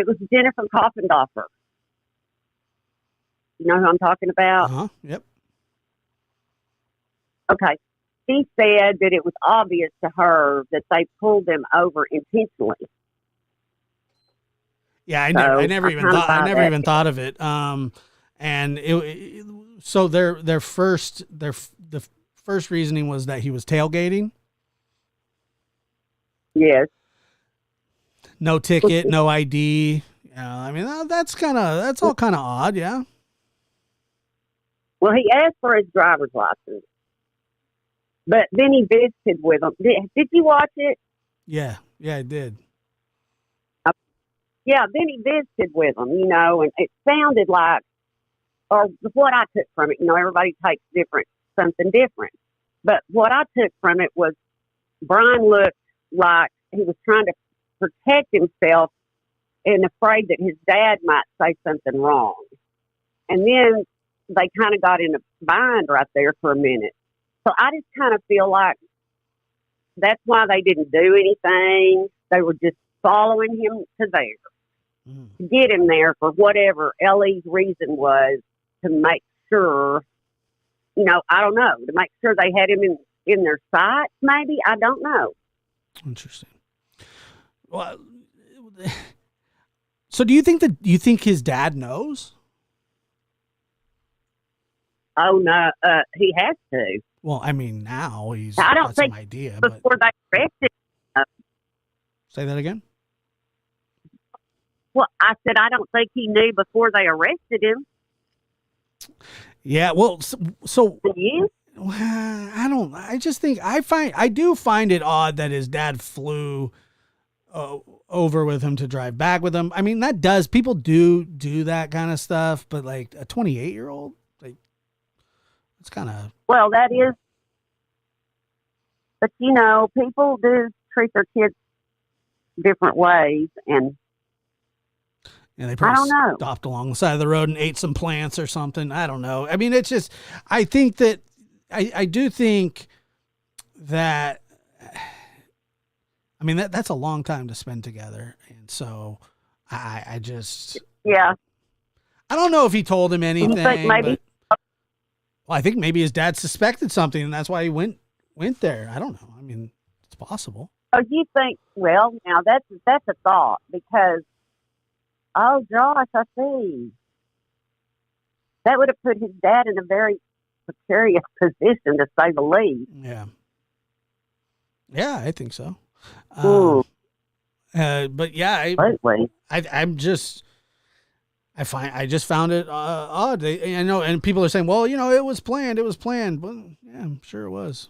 was Jennifer Coffendorfer. You know who I'm talking about? Uh-huh. Yep. Okay. She said that it was obvious to her that they pulled them over intentionally. Yeah, I So, never even thought of it. And so the first reasoning was that he was tailgating. Yes. No ticket, no ID. I mean, that's all kind of odd. Yeah. Well, he asked for his driver's license, but then he visited with him. Did you watch it? Yeah, I did. Yeah, then he visited with him, and it sounded like, or what I took from it, everybody takes something different. But what I took from it was Brian looked like he was trying to protect himself and afraid that his dad might say something wrong. And then they kind of got in a bind right there for a minute. So I just kind of feel like that's why they didn't do anything. They were just following him to there. To get him there for whatever Ellie's reason was, to make sure, I don't know, to make sure they had him in their sights, maybe. I don't know. Interesting. Well, so do you think his dad knows? Oh no, he has to. Well, I mean, now he's I don't got think some idea. before they arrested him. Say that again? Well, I said I don't think he knew before they arrested him. Yeah, well, so you? I do find it odd that his dad flew over with him to drive back with him. I mean, people do that kind of stuff, but like a 28-year-old, like, it's kind of. Well, that is, but people do treat their kids different ways, and they probably stopped along the side of the road and ate some plants or something. I don't know. I mean, it's just, I think that, I do think that, I mean, that's a long time to spend together. And so I just, yeah, I don't know if he told him anything. Maybe, I think maybe his dad suspected something and that's why he went there. I don't know. I mean, it's possible. Oh, you think, well, now that's a thought because, oh, Josh, I see. That would have put his dad in a very precarious position, to say the least. Yeah. Yeah, I think so. But yeah, I just found it odd. I know, and people are saying, well, it was planned. Well, yeah, I'm sure it was.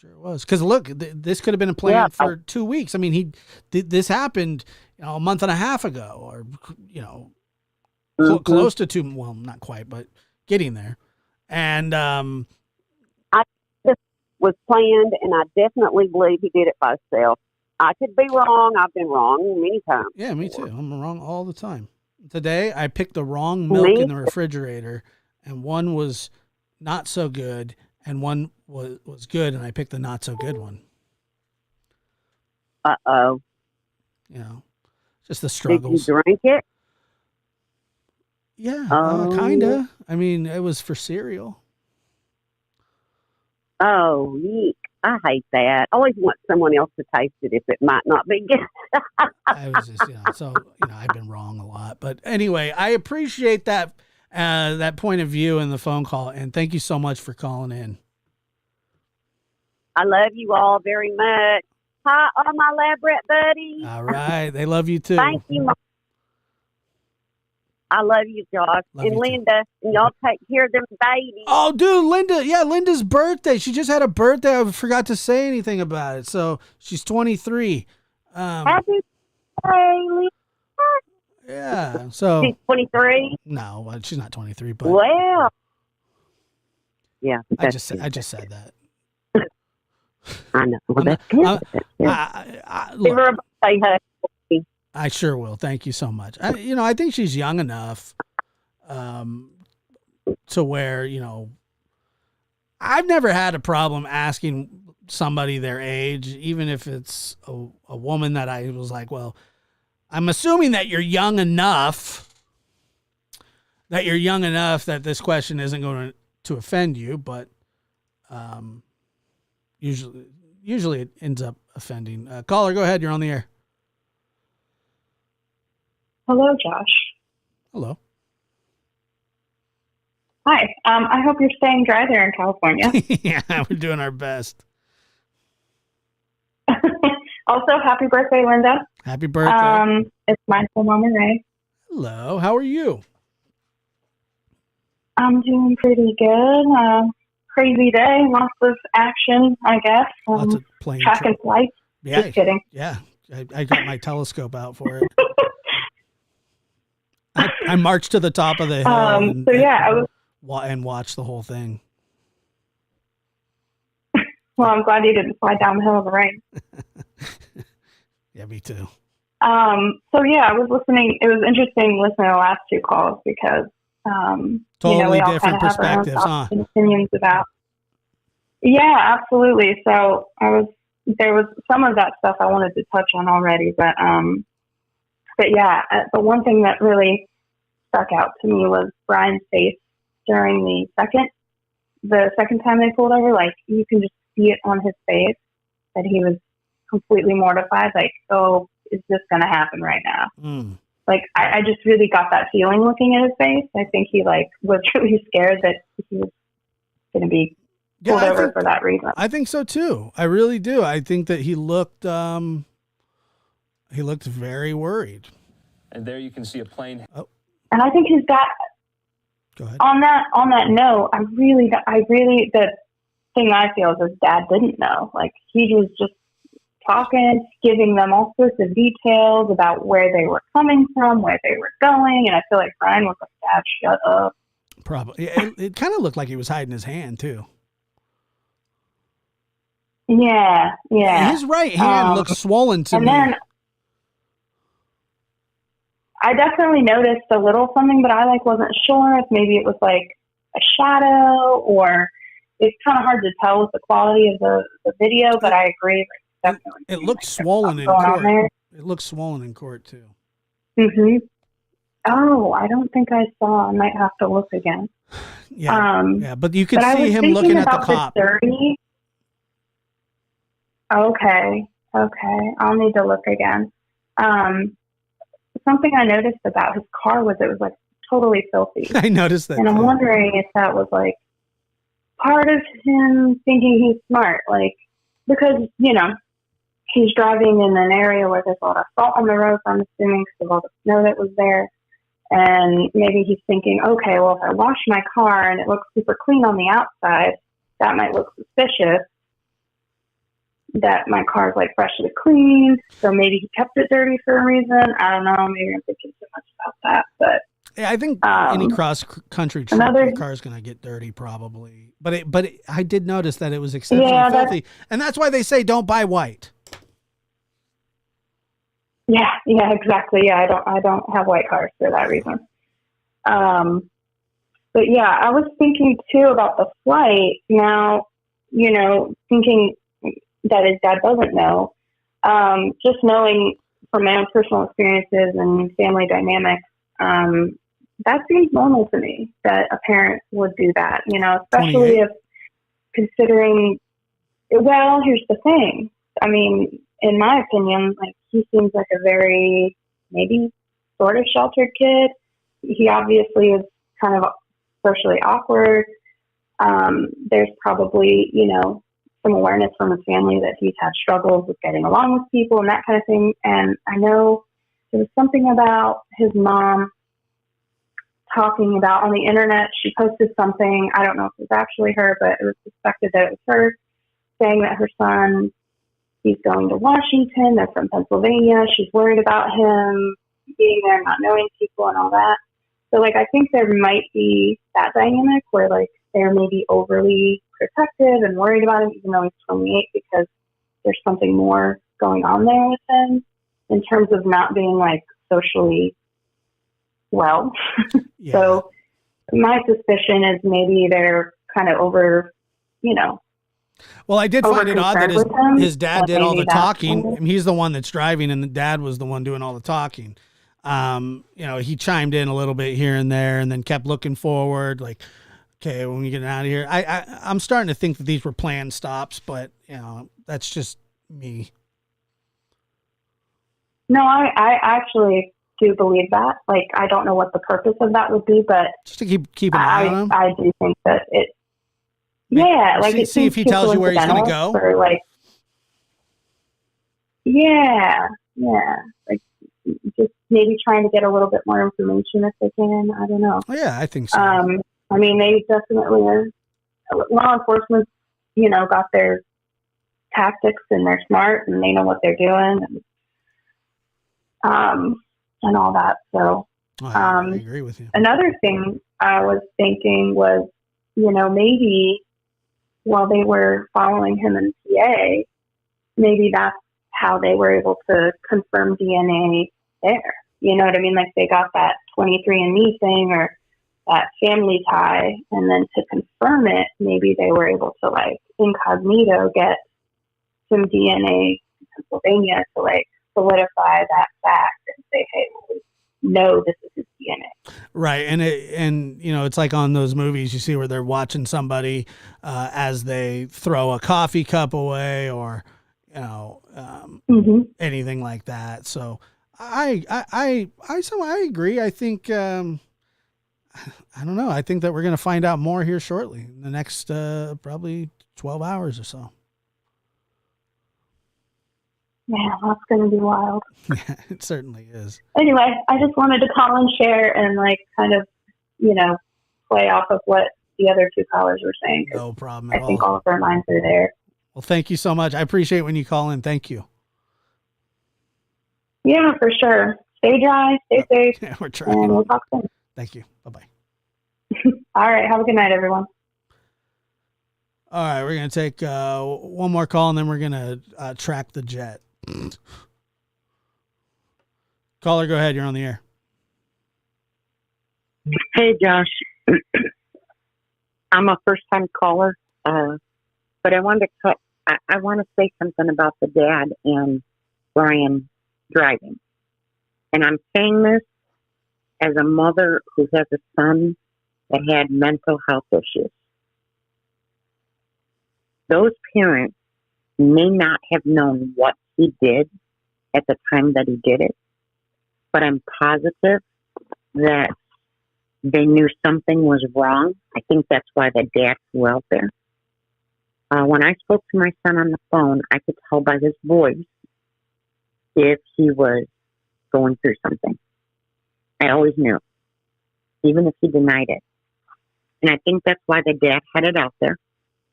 Because look, this could have been a plan for 2 weeks. I mean, this happened, a month and a half ago, or close to 2. Well, not quite, but getting there. And this was planned, and I definitely believe he did it by himself. I could be wrong. I've been wrong many times. Yeah, me too. I'm wrong all the time. Today, I picked the wrong milk in the refrigerator, and one was not so good, and one was good, and I picked the not so good one. Uh-oh. Just the struggles. Did you drink it? Yeah, kind of. I mean, it was for cereal. Oh, yeek. I hate that. I always want someone else to taste it if it might not be good. I was just, I've been wrong a lot. But anyway, I appreciate that point of view in the phone call, and thank you so much for calling in. I love you all very much. Hi, all my lab rat buddies. All right. They love you too. Thank you, Mom. I love you, Josh. Love and you too. Linda, and y'all take care of them babies. Oh, dude, Linda. Yeah, Linda's birthday. She just had a birthday. I forgot to say anything about it. So she's 23. Happy birthday, Linda. Yeah. So She's 23. No, well, she's not 23, but Well, yeah. I just said that. I know. Well, I'm that's not- good. That's good. Look, Give her a birthday hug. I sure will. Thank you so much. I think she's young enough to where, I've never had a problem asking somebody their age, even if it's a woman that I was like, well, I'm assuming that you're young enough that this question isn't going to offend you, but usually it ends up offending. Caller, go ahead. You're on the air. Hello, Josh. Hello. Hi. I hope you're staying dry there in California. Yeah, we're doing our best. Also, happy birthday, Linda. Happy birthday. It's Mindful Mama Ray. Hello. How are you? I'm doing pretty good. Crazy day. Lots of action, I guess. Lots of plane track and flight. Yeah. Just kidding. Yeah. I got my telescope out for it. I marched to the top of the hill and watched the whole thing. Well, I'm glad you didn't slide down the hill in the rain. Yeah, me too. So yeah, I was listening. It was interesting listening to the last two calls because Totally we all different kind of have our own perspectives, thoughts and opinions about. Yeah, absolutely. So there was some of that stuff I wanted to touch on already, but yeah, the one thing that really stuck out to me was Brian's face during the second time they pulled over. Like, you can just see it on his face that he was completely mortified. Like, oh, is this going to happen right now? Like, I just really got that feeling looking at his face. I think he was really scared that he was going to be pulled over for that reason. I think so too. I really do. I think that he looked very worried. And there you can see a plane. Oh. And I think his dad. Go ahead. On that note, the thing I feel is his dad didn't know. Like, he was just talking, giving them all sorts of details about where they were coming from, where they were going, and I feel like Brian was like, "Dad, shut up." Probably. It kind of looked like he was hiding his hand too. Yeah. His right hand looks swollen to me. Then I definitely noticed a little something, but I wasn't sure if maybe it was like a shadow, or it's kind of hard to tell with the quality of the video. But I agree. Definitely, it looked swollen in court. It looked swollen in court too. Mhm. Oh, I don't think I saw. I might have to look again. Yeah, but you could see him looking at the cop. Okay. I'll need to look again. Something I noticed about his car was it was like totally filthy. I noticed that. And I'm wondering if that was like part of him thinking he's smart, because, he's driving in an area where there's a lot of salt on the road, I'm assuming, because of all the snow that was there. And maybe he's thinking, okay, well, if I wash my car and it looks super clean on the outside, that might look suspicious that my car's freshly clean. So maybe he kept it dirty for a reason. I don't know. Maybe I'm thinking too much about that. But yeah, I think any cross-country trip, your car's going to get dirty probably. But I did notice that it was exceptionally filthy. And that's why they say don't buy white. Yeah, exactly. Yeah, I don't have white cars for that reason. But yeah, I was thinking too about the flight. Now, thinking that his dad doesn't know, just knowing from my own personal experiences and family dynamics, that seems normal to me that a parent would do that, especially if considering, well, here's the thing. I mean, in my opinion, he seems like a very, maybe sort of sheltered kid. He obviously is kind of socially awkward. There's probably, some awareness from his family that he's had struggles with getting along with people and that kind of thing. And I know there was something about his mom talking about on the internet. She posted something. I don't know if it was actually her, but it was suspected that it was her, saying that her son, he's going to Washington. They're from Pennsylvania. She's worried about him being there, not knowing people and all that. So, like, I think there might be that dynamic where, like, they're maybe overly protective and worried about him, even though he's 28, because there's something more going on there with him in terms of not being, like, socially well. Yeah. So my suspicion is maybe they're kind of over, Well, I did find it odd that his dad and did all maybe the that's talking. why. I mean, he's the one that's driving, and the dad was the one doing all the talking. He chimed in a little bit here and there, and then kept looking forward. Like, okay, when we get out of here, I'm starting to think that these were planned stops, but that's just me. No, I actually do believe that. Like, I don't know what the purpose of that would be, but just to keep an eye on him. I do think that it. Yeah, like see if he tells you where he's going to go. Or like, yeah, like just maybe trying to get a little bit more information if they can. I don't know. Yeah, I think so. I mean, they definitely are. Law enforcement, got their tactics and they're smart and they know what they're doing, and all that. So, I agree with you. Another thing I was thinking was, maybe while they were following him in PA, maybe that's how they were able to confirm DNA there. You know what I mean? Like they got that 23andMe thing or that family tie, and then to confirm it, maybe they were able to like incognito get some DNA in Pennsylvania to like solidify that fact and say, hey, well, we know this is his DNA. Right. And it's like on those movies you see where they're watching somebody as they throw a coffee cup away or, anything like that. So I agree. I think, I don't know. I think that we're going to find out more here shortly in the next probably 12 hours or so. Yeah, that's going to be wild. Yeah, it certainly is. Anyway, I just wanted to call and share and like kind of, play off of what the other two callers were saying. No problem at all. I think all of our minds are there. Well, thank you so much. I appreciate when you call in. Thank you. Yeah, for sure. Stay dry, stay safe. Yeah, we're trying. And we'll talk soon. Thank you. Bye-bye. All right. Have a good night, everyone. All right. We're going to take one more call and then we're going to track the jet. Caller, go ahead. You're on the air. Hey, Josh. I'm a first-time caller, but I wanted to I want to say something about the dad and Brian driving. And I'm saying this as a mother who has a son that had mental health issues. Those parents may not have known what he did at the time that he did it, but I'm positive that they knew something was wrong. I think that's why the dad flew out there. When I spoke to my son on the phone, I could tell by his voice if he was going through something. I always knew, even if he denied it. And I think that's why the dad had it out there,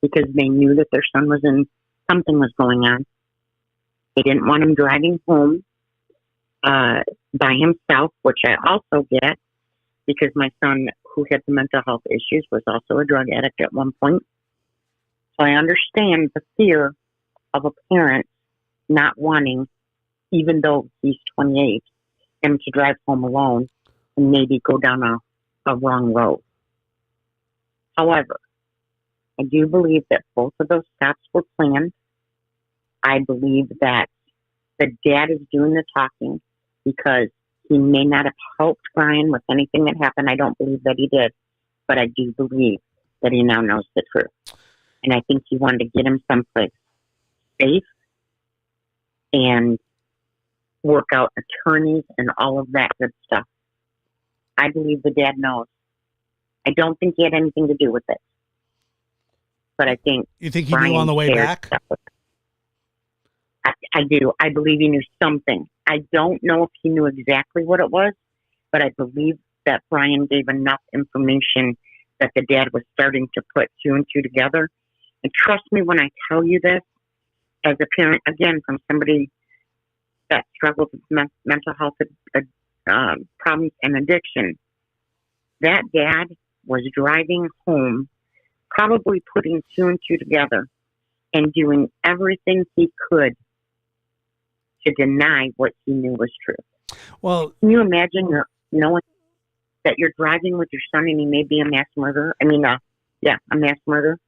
because they knew that their son was in, something was going on. They didn't want him driving home by himself, which I also get, because my son, who had the mental health issues, was also a drug addict at one point. So I understand the fear of a parent not wanting, even though he's 28, him to drive home alone and maybe go down a wrong road. However, I do believe that both of those stops were planned. I believe that the dad is doing the talking because he may not have helped Brian with anything that happened. I don't believe that he did, but I do believe that he now knows the truth. And I think he wanted to get him someplace safe and work out attorneys and all of that good stuff. I believe the dad knows. I don't think he had anything to do with it. But I think... You think he knew on the way back? I do. I believe he knew something. I don't know if he knew exactly what it was, but I believe that Brian gave enough information that the dad was starting to put two and two together. And trust me when I tell you this, as a parent, again, from somebody that struggles with mental health problems and addiction, that dad was driving home, probably putting two and two together and doing everything he could to deny what he knew was true. Well, can you imagine knowing that you're driving with your son and he may be a mass murderer? I mean, a mass murderer.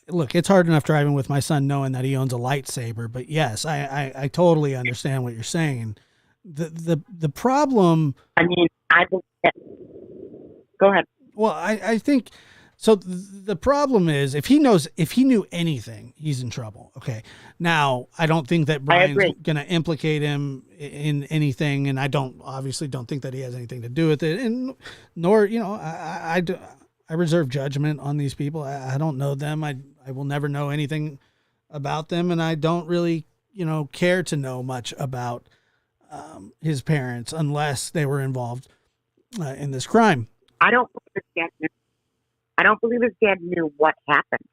Look, it's hard enough driving with my son knowing that he owns a lightsaber, but yes, I totally understand what you're saying. The problem. I mean, go ahead. Well, I think so. The problem is if he knew anything, he's in trouble. Okay. Now, I don't think that Brian's going to implicate him in anything. And I obviously don't think that he has anything to do with it. And nor, I reserve judgment on these people. I don't know them. I will never know anything about them. And I don't really, care to know much about his parents unless they were involved in this crime. I don't believe his dad knew what happened,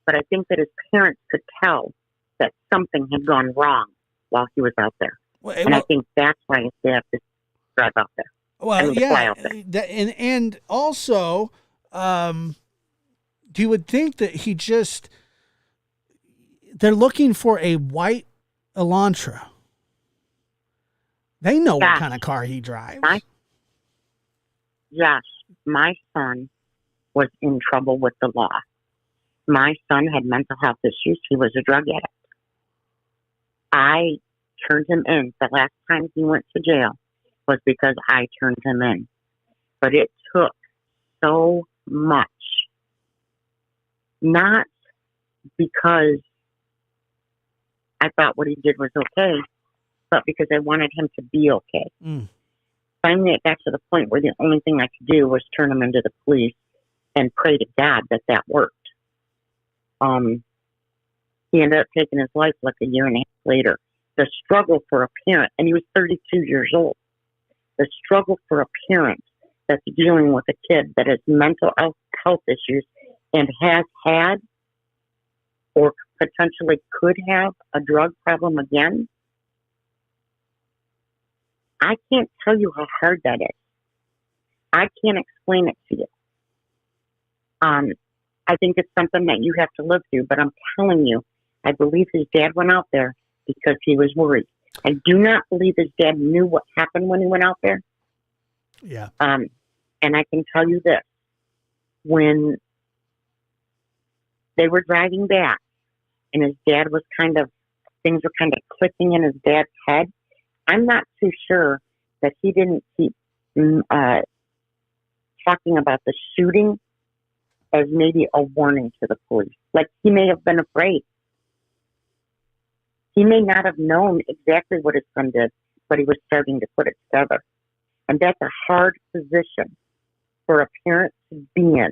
but I think that his parents could tell that something had gone wrong while he was out there. I think that's why his dad just drive out there. Well, yeah, and also, you would think that they're looking for a white Elantra. They know what kind of car he drives. Josh, my son was in trouble with the law. My son had mental health issues. He was a drug addict. I turned him in. The last time he went to jail was because I turned him in. But it took so much. Not because I thought what he did was okay, but because I wanted him to be okay. Finally, it got to the point where the only thing I could do was turn him into the police and pray to God that worked. He ended up taking his life like a year and a half later. The struggle for a parent, and he was 32 years old, the struggle for a parent that's dealing with a kid that has mental health issues and has had or potentially could have a drug problem again. I can't tell you how hard that is. I can't explain it to you. I think it's something that you have to live through, but I'm telling you, I believe his dad went out there because he was worried. I do not believe his dad knew what happened when he went out there. Yeah. And I can tell you this, when they were driving back and his dad was things were kind of clicking in his dad's head, I'm not too sure that he didn't keep talking about the shooting as maybe a warning to the police. Like, he may have been afraid. He may not have known exactly what his son did, but he was starting to put it together. And that's a hard position for a parent to be in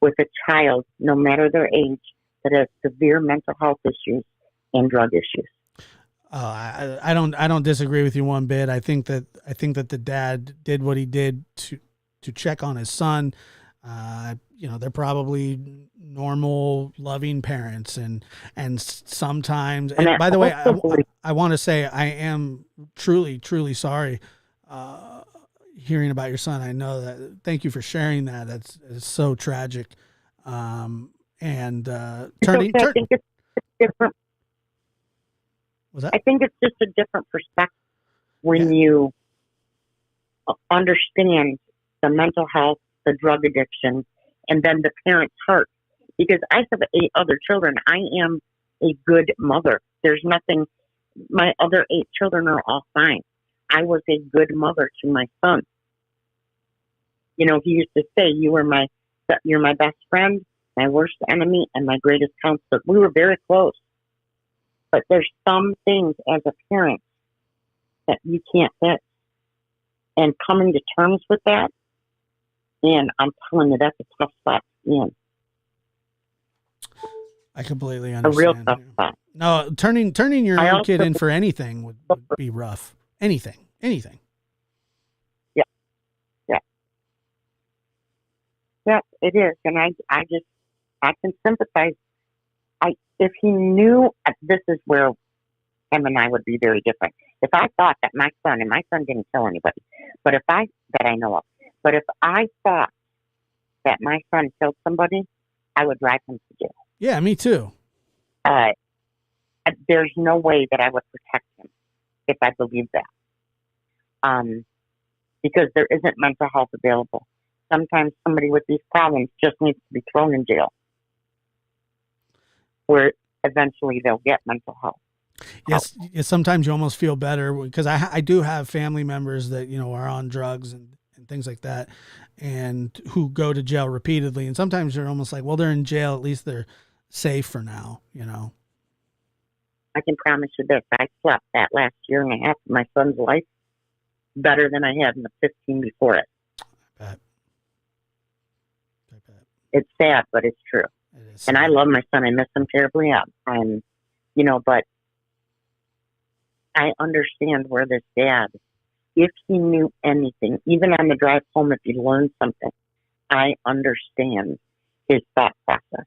with a child, no matter their age, that has severe mental health issues and drug issues. I don't disagree with you one bit. I think that the dad did what he did to check on his son. They're probably normal, loving parents, and sometimes. And by the way, I want to say I am truly sorry hearing about your son. I know that. Thank you for sharing that. It's so tragic. Turning. I think it's different. Was that? I think it's just a different perspective when you understand the mental health, the drug addiction, and then the parent's heart. Because I have 8 other children. I am a good mother. There's nothing, my other 8 children are all fine. I was a good mother to my son. He used to say, you're my best friend, my worst enemy, and my greatest counselor. We were very close. But there's some things as a parent that you can't fix. And coming to terms with that, and I'm telling you, that's a tough spot to be in. I completely understand. A real tough spot. No, turning your own kid in for anything would be rough. Anything. Yeah. Yes, it is, and I can sympathize. If he knew, this is where him and I would be very different. If I thought that my son, and my son didn't kill anybody, but that I know of, but if I thought that my son killed somebody, I would drive him to jail. Yeah, me too. There's no way that I would protect him if I believed that. Because there isn't mental health available. Sometimes somebody with these problems just needs to be thrown in jail, where eventually they'll get mental health. Yes, sometimes you almost feel better because I do have family members that, are on drugs and things like that, and who go to jail repeatedly. And sometimes you're almost like, well, they're in jail. At least they're safe for now, I can promise you this. I slept that last year and a half of my son's life better than I had in the 15 before it. I bet. It's sad, but it's true. And I love my son. I miss him terribly. But I understand where this dad, if he knew anything, even on the drive home, if he learned something, I understand his thought process.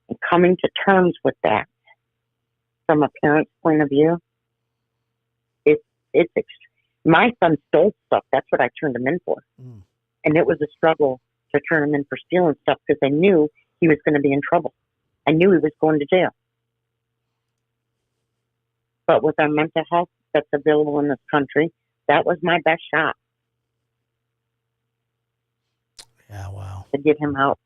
And coming to terms with that from a parent's point of view, it's extreme. My son stole stuff. That's what I turned him in for. And it was a struggle to turn him in for stealing stuff because I knew he was going to be in trouble. I knew he was going to jail. But with our mental health that's available in this country, that was my best shot. Yeah, wow. To get him out.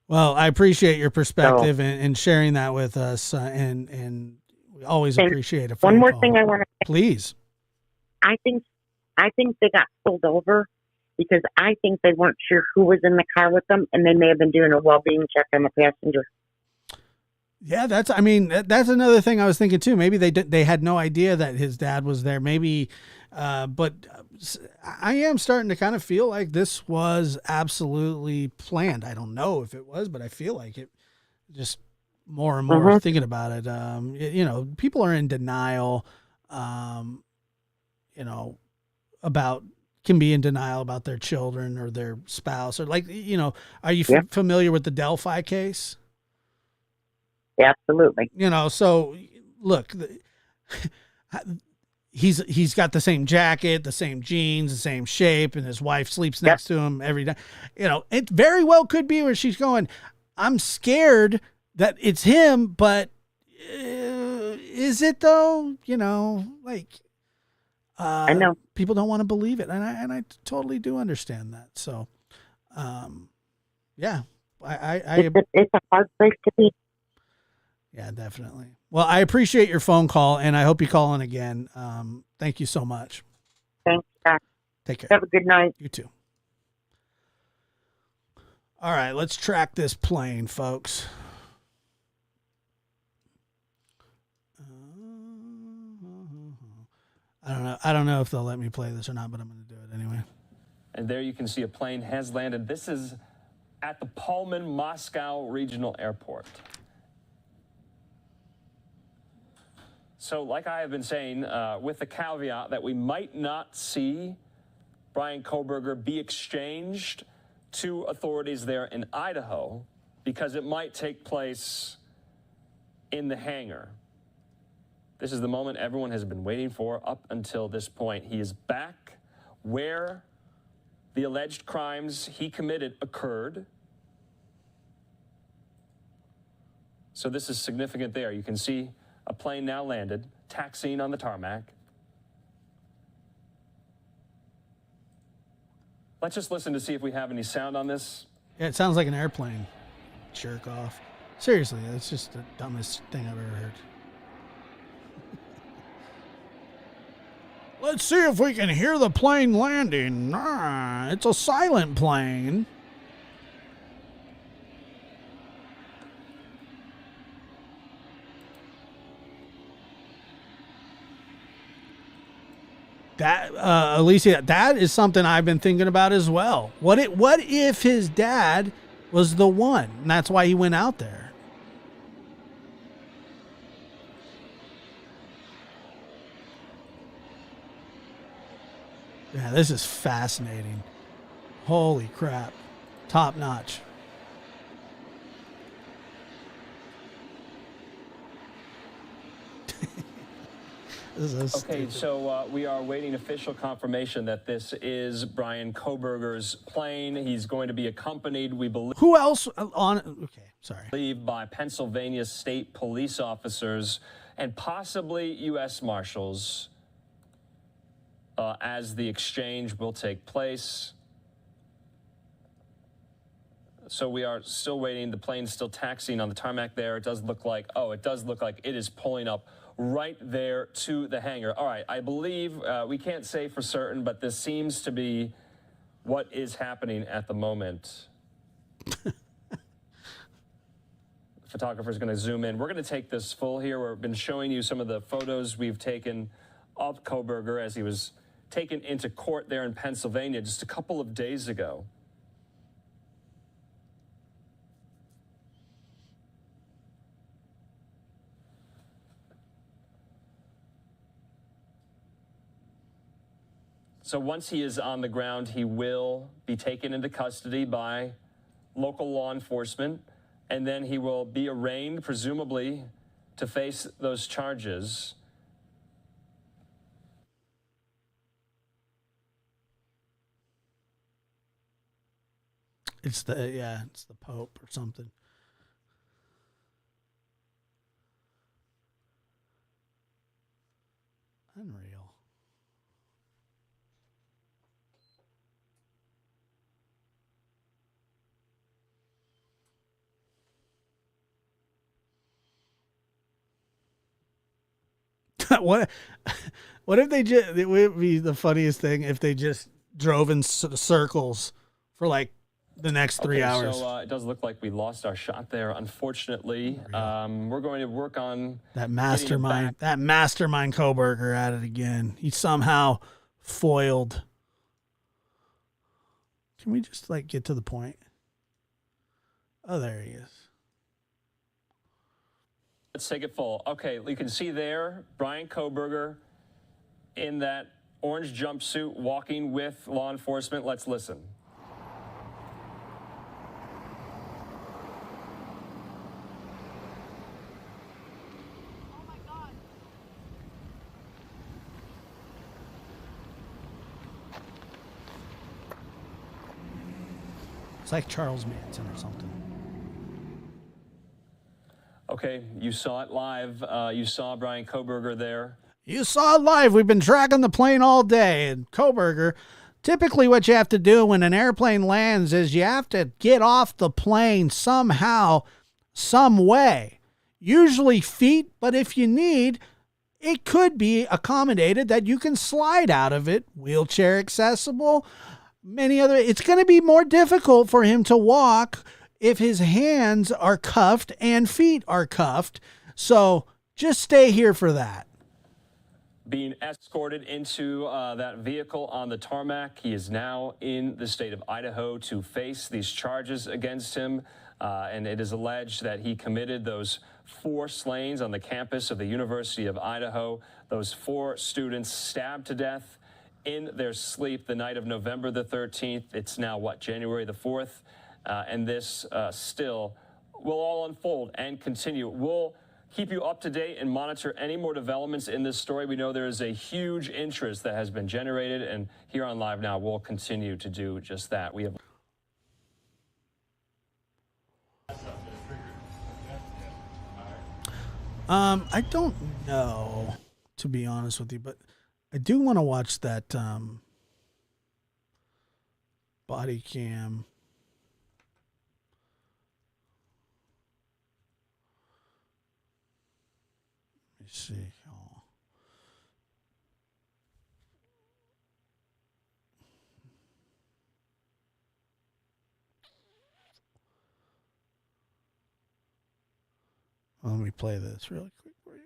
Well, I appreciate your perspective and sharing that with us, and we always appreciate it. One more thing I want to say. Please. I think they got pulled over because I think they weren't sure who was in the car with them, and they may have been doing a well-being check on the passenger. Yeah, that's another thing I was thinking too. Maybe they had no idea that his dad was there. Maybe, but I am starting to kind of feel like this was absolutely planned. I don't know if it was, but I feel like it. Just more and more thinking about it. People are in denial. Can be in denial about their children or their spouse, or are you familiar with the Delphi case? Absolutely. So look, he's got the same jacket, the same jeans, the same shape, and his wife sleeps next to him every day. It very well could be where she's going, I'm scared that it's him, but is it though? I know people don't want to believe it. And I totally do understand that. So, yeah, it's a hard place to be. Yeah, definitely. Well, I appreciate your phone call, and I hope you call in again. Thank you so much. Thanks, Scott. Take care. Have a good night. You too. All right, let's track this plane, folks. I don't know if they'll let me play this or not, but I'm going to do it anyway. And there you can see a plane has landed. This is at the Pullman Moscow Regional Airport. So like I have been saying, with the caveat that we might not see Bryan Kohberger be exchanged to authorities there in Idaho, because it might take place in the hangar. This is the moment everyone has been waiting for up until this point. He is back where the alleged crimes he committed occurred. So this is significant there. You can see a plane now landed, taxiing on the tarmac. Let's just listen to see if we have any sound on this. Yeah, it sounds like an airplane. Jerk off. Seriously, that's just the dumbest thing I've ever heard. Let's see if we can hear the plane landing. It's a silent plane. That, Alicia, that is something I've been thinking about as well. What if his dad was the one, and that's why he went out there? Yeah, this is fascinating. Holy crap. top notch. Okay, so we are awaiting official confirmation that this is Brian Kohberger's plane. He's going to be accompanied, we believe. Who else on? Okay, sorry. By Pennsylvania state police officers and possibly U.S. Marshals as the exchange will take place. So we are still waiting. The plane's still taxiing on the tarmac there. It does look like, it is pulling up right there to the hangar. All right, I believe, we can't say for certain, but this seems to be what is happening at the moment. The photographer's going to zoom in. We're going to take this full here. We've been showing you some of the photos we've taken of Kohberger as he was taken into court there in Pennsylvania just a couple of days ago. So once he is on the ground, he will be taken into custody by local law enforcement, and then he will be arraigned, presumably, to face those charges. It's the Pope or something. Unreal. What if they just, it would be the funniest thing if they just drove in circles for like the next 3 hours. So it does look like we lost our shot there, unfortunately. We're going to work on that mastermind Kohberger at it again. He somehow foiled. Can we just like get to the point? Oh, there he is. Let's take it full. Okay, you can see there, Brian Kohberger in that orange jumpsuit walking with law enforcement. Let's listen. It's like Charles Manson or something. Okay, you saw it live. You saw Brian Kohberger there. You saw it live. We've been tracking the plane all day. And Kohberger, typically what you have to do when an airplane lands is you have to get off the plane somehow, some way. Usually feet, but if you need, it could be accommodated that you can slide out of it. Wheelchair accessible. Many other. It's going to be more difficult for him to walk if his hands are cuffed and feet are cuffed. So just stay here for that. Being escorted into that vehicle on the tarmac. He is now in the state of Idaho to face these charges against him. And it is alleged that he committed those 4 slayings on the campus of the University of Idaho. Those 4 students stabbed to death in their sleep the night of November the 13th. It's now, January the 4th? And this still will all unfold and continue. We'll keep you up to date and monitor any more developments in this story. We know there is a huge interest that has been generated, and here on Live Now, we'll continue to do just that. We have. I don't know, to be honest with you, but I do want to watch that body cam. Let me see. Oh. Let me play this really quick for you.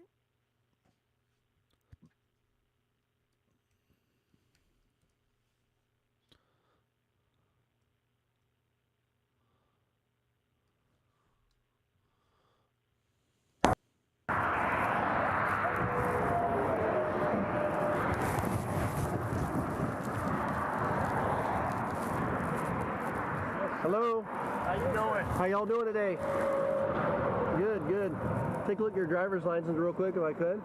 Hello. How you doing? How y'all doing today? Good, good. Take a look at your driver's license real quick if I could.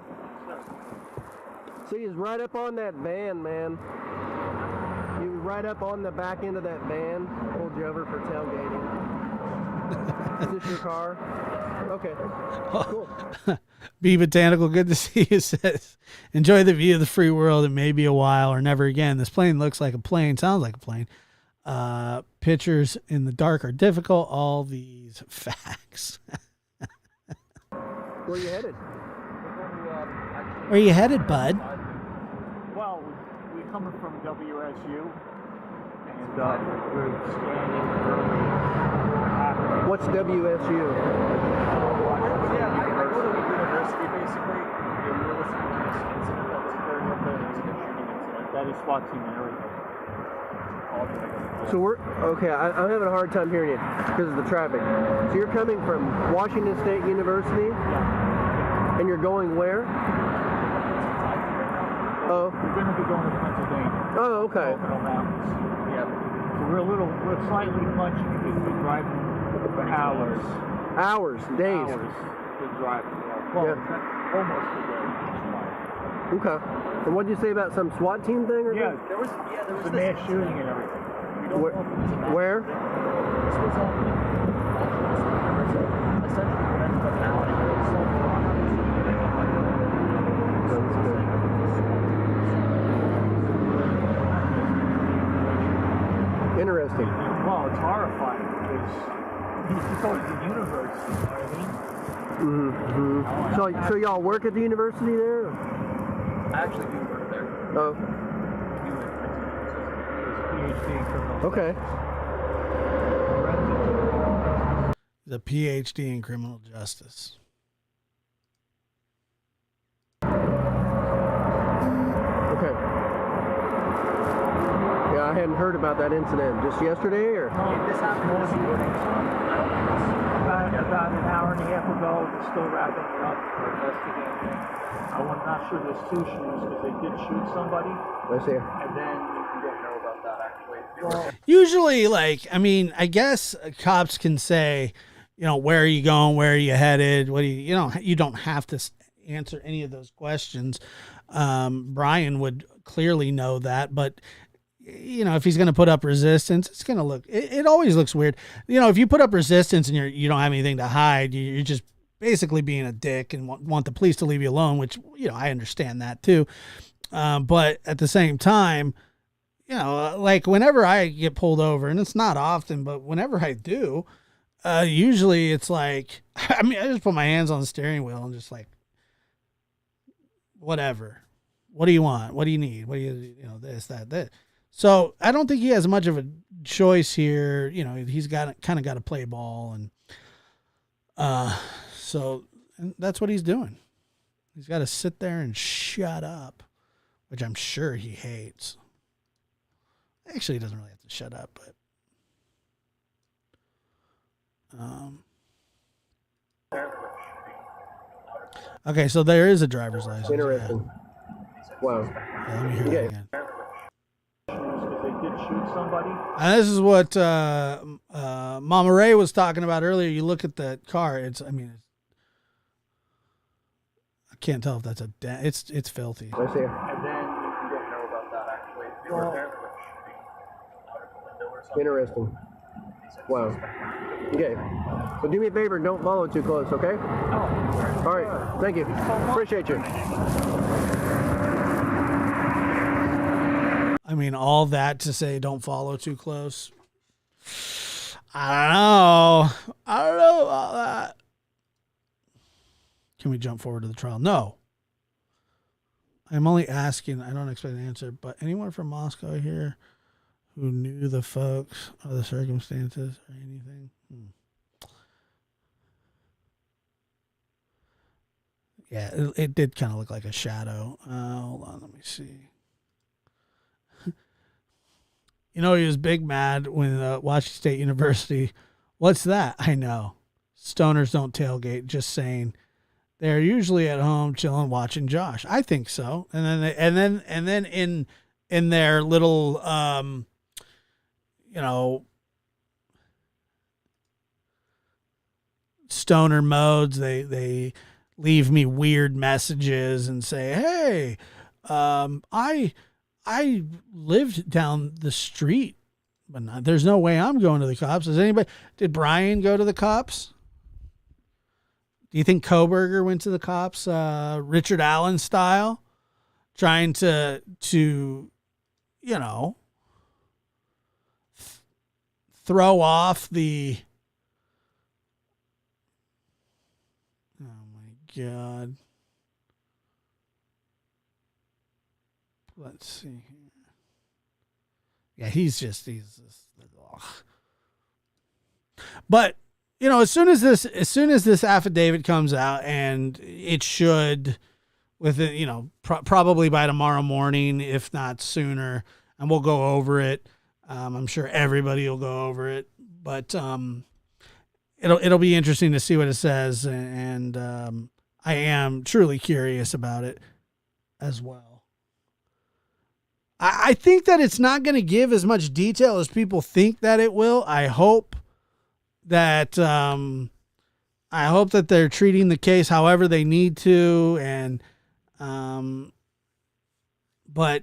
See, he's right up on that van, man. You were right up on the back end of that van. Pulled you over for tailgating. Is this your car? Okay. Cool. Be Botanical, good to see you. Says, enjoy the view of the free world. It may be a while or never again. This plane looks like a plane, sounds like a plane. Pictures in the dark are difficult. All these facts. Where are you headed? Where you headed, bud? Well, we're coming from WSU, and we're scanning early. What's WSU? Yeah, I go to the university basically. And we're listening to this incident that was occurring up there. There's a shooting incident. That is SWAT team area. So we're okay. I'm having a hard time hearing you because of the traffic. So you're coming from Washington State University, and you're going where? Oh, we're going to be going to Pennsylvania. Oh, okay. Yeah. So we're slightly punchy because we're driving for hours. Hours, days. Hours. We're driving. Well, almost a day. Okay. And what did you say about some SWAT team thing? Or Yeah, there was a mass shooting and everything. Where? This was Interesting. Well, it's horrifying because he's supposed to be university, you know what I mean? Mm-hmm. So y'all work at the university there? I actually do work there. Oh. PhD in criminal Okay. The PhD in criminal justice. Okay. Yeah, I hadn't heard about that incident. Just yesterday, or? This happened this morning. About an hour and a half ago. We're still wrapping it up for investigating. I'm not sure there's two shooters because they did shoot somebody. I see. And then we don't know about that actually. Usually, like, I mean, I guess cops can say, you know, where are you going? Where are you headed? What do you know, you don't have to answer any of those questions. Brian would clearly know that, but you know, if he's going to put up resistance, it's going to look, it always looks weird. You know, if you put up resistance and you don't have anything to hide, you're just basically being a dick and want the police to leave you alone, which, you know, I understand that too. But at the same time, you know, like whenever I get pulled over, and it's not often, but whenever I do, usually it's like, I mean, I just put my hands on the steering wheel and just like, whatever. What do you want? What do you need? What do you know, this, that, that. So I don't think he has much of a choice here. You know, he's kind of got to play ball. And so that's what he's doing. He's got to sit there and shut up, which I'm sure he hates. Actually, he doesn't really have to shut up, but okay, so there is a driver's license. Interesting. Yeah. Wow. Yeah, let me hear that again. They did shoot somebody. And this is what Mama Ray was talking about earlier. You look at the car; I can't tell if that's a dent. It's filthy. I see. And then we don't know about that actually. Interesting. Wow. Okay. So do me a favor, don't follow too close, okay? All right. Thank you. Appreciate you. I mean, all that to say don't follow too close. I don't know about that. Can we jump forward to the trial? No. I'm only asking. I don't expect an answer, but anyone from Moscow here who knew the folks or the circumstances or anything? Yeah, it did kind of look like a shadow. Hold on, let me see. You know, he was big mad when Washington State University. What's that? I know. Stoners don't tailgate. Just saying. They're usually at home chilling, watching Josh. I think so. And then in their little you know, stoner modes. They leave me weird messages and say, "Hey, I lived down the street, but there's no way I'm going to the cops." Did Brian go to the cops? Do you think Kohberger went to the cops, Richard Allen style, trying to throw off the, oh my God. Let's see here. Yeah, he's just ugh. But, as soon as this affidavit comes out, and it should within, probably by tomorrow morning, if not sooner, and we'll go over it. I'm sure everybody will go over it, but it'll be interesting to see what it says, and I am truly curious about it as well. I think that it's not going to give as much detail as people think that it will. I hope that they're treating the case however they need to, and but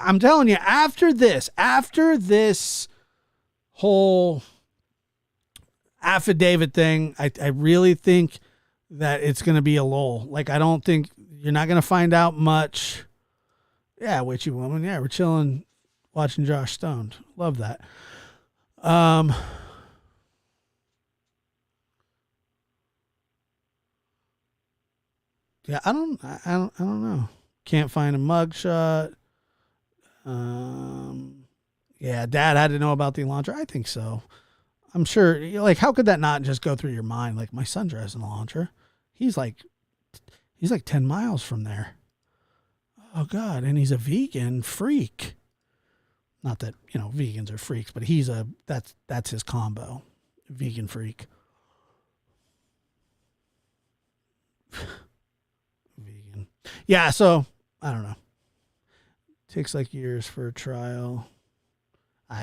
I'm telling you, after this whole affidavit thing, I really think that it's going to be a lull. Like, I don't think you're not going to find out much. Yeah, witchy woman. Yeah, we're chilling, watching Josh Stoned. Love that. Yeah, I don't know. Can't find a mugshot. Yeah, Dad had to know about the launcher. I think so. I'm sure. Like, how could that not just go through your mind? Like, my son drives a launcher. He's like 10 miles from there. Oh God, and he's a vegan freak. Not that vegans are freaks, but that's his combo, vegan freak. Vegan. Yeah, so I don't know. Takes like years for a trial.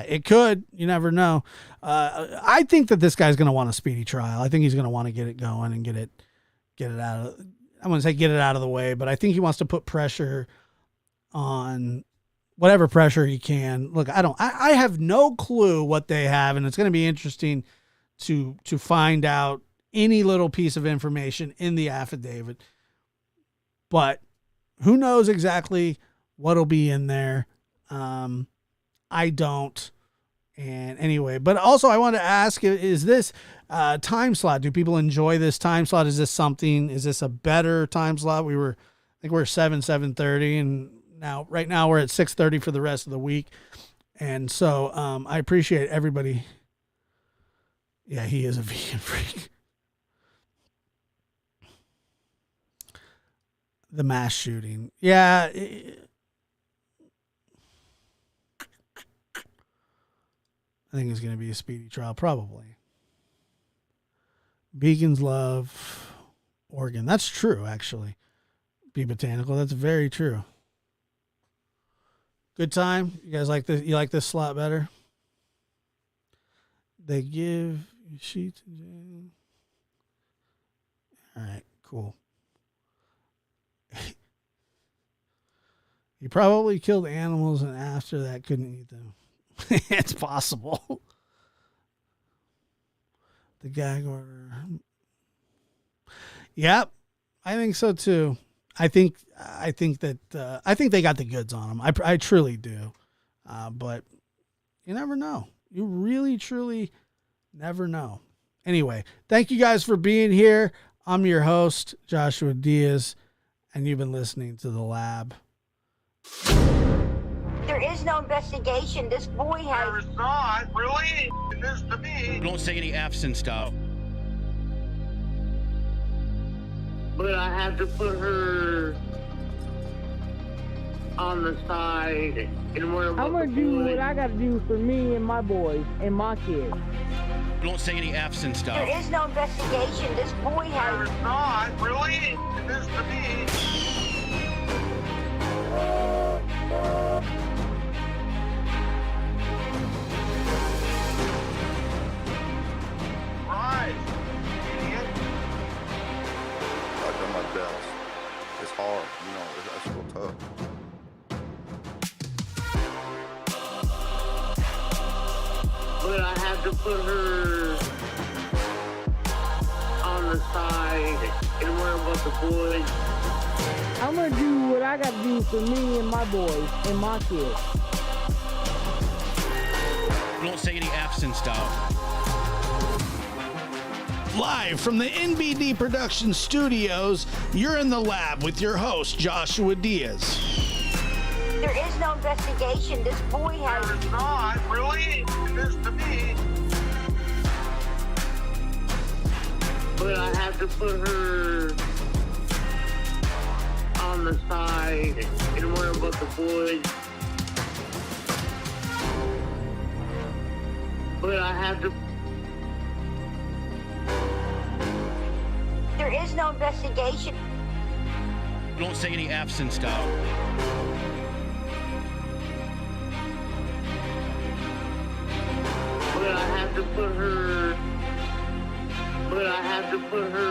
It could. You never know. I think that this guy's going to want a speedy trial. I think he's going to want to get it going and get it out of. I wouldn't say get it out of the way, but I think he wants to put pressure on whatever pressure he can. Look, I have no clue what they have, and it's going to be interesting to find out any little piece of information in the affidavit. But who knows exactly what'll be in there? I don't. And anyway, but also I want to ask, is this time slot? Do people enjoy this time slot? Is this a better time slot? I think we're 7:30, and right now we're at 6:30 for the rest of the week. And so I appreciate everybody. Yeah, he is a vegan freak. The mass shooting. Yeah. I think it's going to be a speedy trial, probably. Vegans love Oregon. That's true, actually. Be botanical. That's very true. Good time. You guys like this? You like this slot better? They give sheets. All right, cool. He probably killed animals and after that couldn't eat them. It's possible. The gag order. Yep, I think so too. I think that I think they got the goods on him. I truly do. But you never know. You really, truly never know. Anyway, thank you guys for being here. I'm your host, Joshua Diaz, and you've been listening to The Lab. There is no investigation. This boy has. There is not, really. It is to me. Don't say any F's and stuff. But I have to put her on the side and where I'm gonna do what I gotta do for me and my boys and my kids. Don't say any F's and stuff. There is no investigation. This boy has. There is not, really. It is to me. Rise. put her on the side and worry about the boys. I'm gonna do what I gotta do for me and my boys and my kids. Don't say any F's and stuff. Live from the NBD Production Studios, you're in the lab with your host, Joshua Diaz. There is no investigation. This boy has. There's not, really? It is to me. But I have to put her on the side and worry about the boys. But I have to. There is no investigation. Don't say any F's and stuff. But I have to put her. But I have to put her